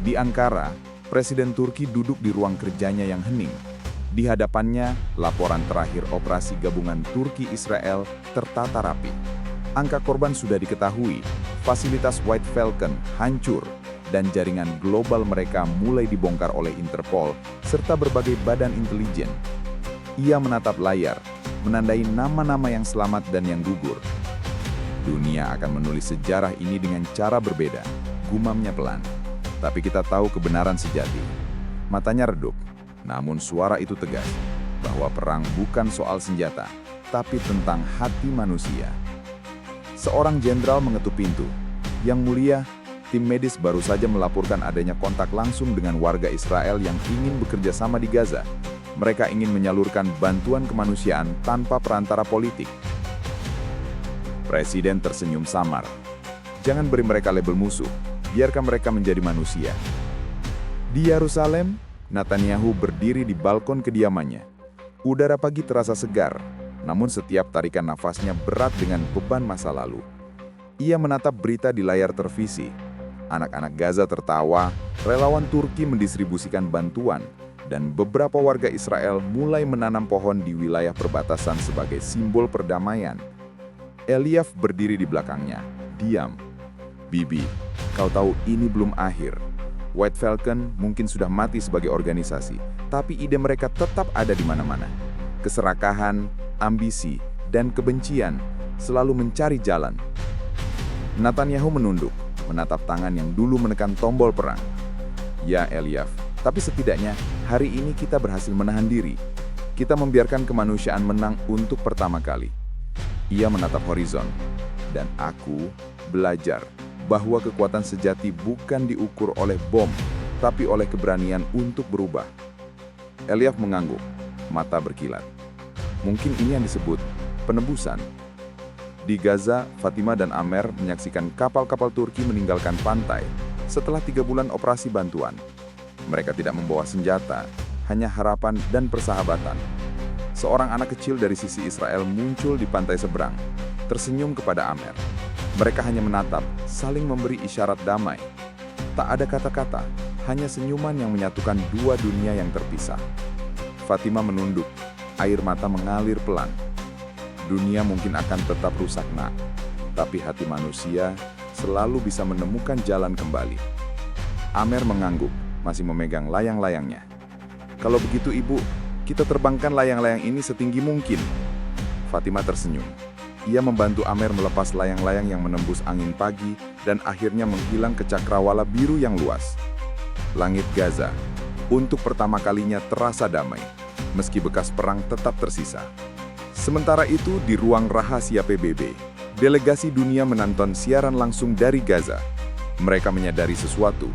Di Ankara, Presiden Turki duduk di ruang kerjanya yang hening. Di hadapannya, laporan terakhir operasi gabungan Turki-Israel tertata rapi. Angka korban sudah diketahui, fasilitas White Falcon hancur, dan jaringan global mereka mulai dibongkar oleh Interpol serta berbagai badan intelijen. Ia menatap layar, menandai nama-nama yang selamat dan yang gugur. "Dunia akan menulis sejarah ini dengan cara berbeda," gumamnya pelan. "Tapi kita tahu kebenaran sejati." Matanya redup, namun suara itu tegas, bahwa perang bukan soal senjata, tapi tentang hati manusia. Seorang jenderal mengetuk pintu. "Yang mulia, tim medis baru saja melaporkan adanya kontak langsung dengan warga Israel yang ingin bekerja sama di Gaza. Mereka ingin menyalurkan bantuan kemanusiaan tanpa perantara politik." Presiden tersenyum samar. "Jangan beri mereka label musuh, biarkan mereka menjadi manusia." Di Yerusalem, Netanyahu berdiri di balkon kediamannya. Udara pagi terasa segar, namun setiap tarikan nafasnya berat dengan beban masa lalu. Ia menatap berita di layar televisi. Anak-anak Gaza tertawa, relawan Turki mendistribusikan bantuan, dan beberapa warga Israel mulai menanam pohon di wilayah perbatasan sebagai simbol perdamaian. Eliav berdiri di belakangnya, diam. "Bibi, kau tahu ini belum akhir. White Falcon mungkin sudah mati sebagai organisasi, tapi ide mereka tetap ada di mana-mana. Keserakahan, ambisi, dan kebencian selalu mencari jalan." Netanyahu menunduk, menatap tangan yang dulu menekan tombol perang. "Ya Eliav, tapi setidaknya hari ini kita berhasil menahan diri. Kita membiarkan kemanusiaan menang untuk pertama kali." Ia menatap horizon. "Dan aku belajar bahwa kekuatan sejati bukan diukur oleh bom, tapi oleh keberanian untuk berubah." Eliav mengangguk, mata berkilat. Mungkin ini yang disebut penebusan. Di Gaza, Fatimah dan Amer menyaksikan kapal-kapal Turki meninggalkan pantai setelah 3 bulan operasi bantuan. Mereka tidak membawa senjata, hanya harapan dan persahabatan. Seorang anak kecil dari sisi Israel muncul di pantai seberang, tersenyum kepada Amer. Mereka hanya menatap, saling memberi isyarat damai. Tak ada kata-kata, hanya senyuman yang menyatukan dua dunia yang terpisah. Fatimah menunduk, air mata mengalir pelan. Dunia mungkin akan tetap rusak, Nak. Tapi hati manusia selalu bisa menemukan jalan kembali. Amer mengangguk, masih memegang layang-layangnya. Kalau begitu, Ibu, kita terbangkan layang-layang ini setinggi mungkin. Fatima tersenyum. Ia membantu Amer melepas layang-layang yang menembus angin pagi dan akhirnya menghilang ke cakrawala biru yang luas. Langit Gaza, untuk pertama kalinya terasa damai, meski bekas perang tetap tersisa. Sementara itu, di ruang rahasia PBB, delegasi dunia menonton siaran langsung dari Gaza. Mereka menyadari sesuatu,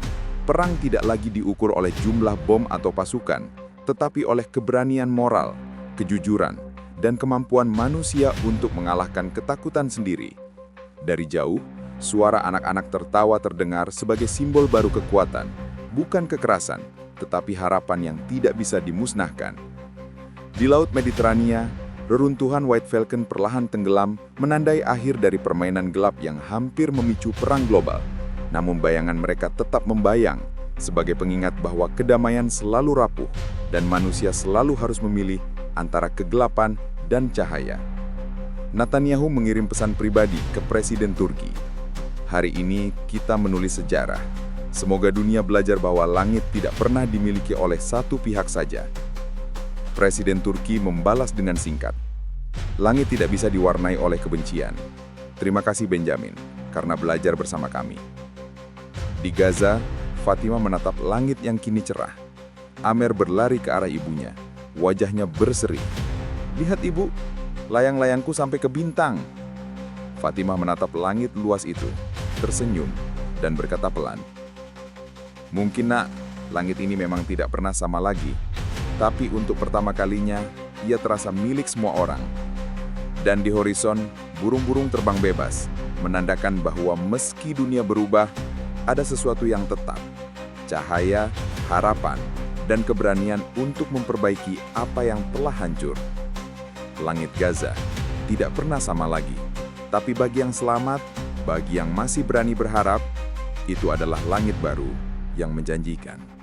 perang tidak lagi diukur oleh jumlah bom atau pasukan, tetapi oleh keberanian moral, kejujuran, dan kemampuan manusia untuk mengalahkan ketakutan sendiri. Dari jauh, suara anak-anak tertawa terdengar sebagai simbol baru kekuatan, bukan kekerasan, tetapi harapan yang tidak bisa dimusnahkan. Di Laut Mediterania, reruntuhan White Falcon perlahan tenggelam, menandai akhir dari permainan gelap yang hampir memicu perang global. Namun bayangan mereka tetap membayang, sebagai pengingat bahwa kedamaian selalu rapuh, dan manusia selalu harus memilih antara kegelapan dan cahaya. Netanyahu mengirim pesan pribadi ke Presiden Turki. Hari ini kita menulis sejarah. Semoga dunia belajar bahwa langit tidak pernah dimiliki oleh satu pihak saja. Presiden Turki membalas dengan singkat. Langit tidak bisa diwarnai oleh kebencian. Terima kasih Benjamin, karena belajar bersama kami. Di Gaza, Fatima menatap langit yang kini cerah. Amer berlari ke arah ibunya. Wajahnya berseri. Lihat Ibu, layang-layangku sampai ke bintang. Fatima menatap langit luas itu, tersenyum, dan berkata pelan. Mungkin Nak, langit ini memang tidak pernah sama lagi. Tapi untuk pertama kalinya, ia terasa milik semua orang. Dan di horizon, burung-burung terbang bebas, menandakan bahwa meski dunia berubah, ada sesuatu yang tetap. Cahaya, harapan, dan keberanian untuk memperbaiki apa yang telah hancur. Langit Gaza tidak pernah sama lagi. Tapi bagi yang selamat, bagi yang masih berani berharap, itu adalah langit baru yang menjanjikan.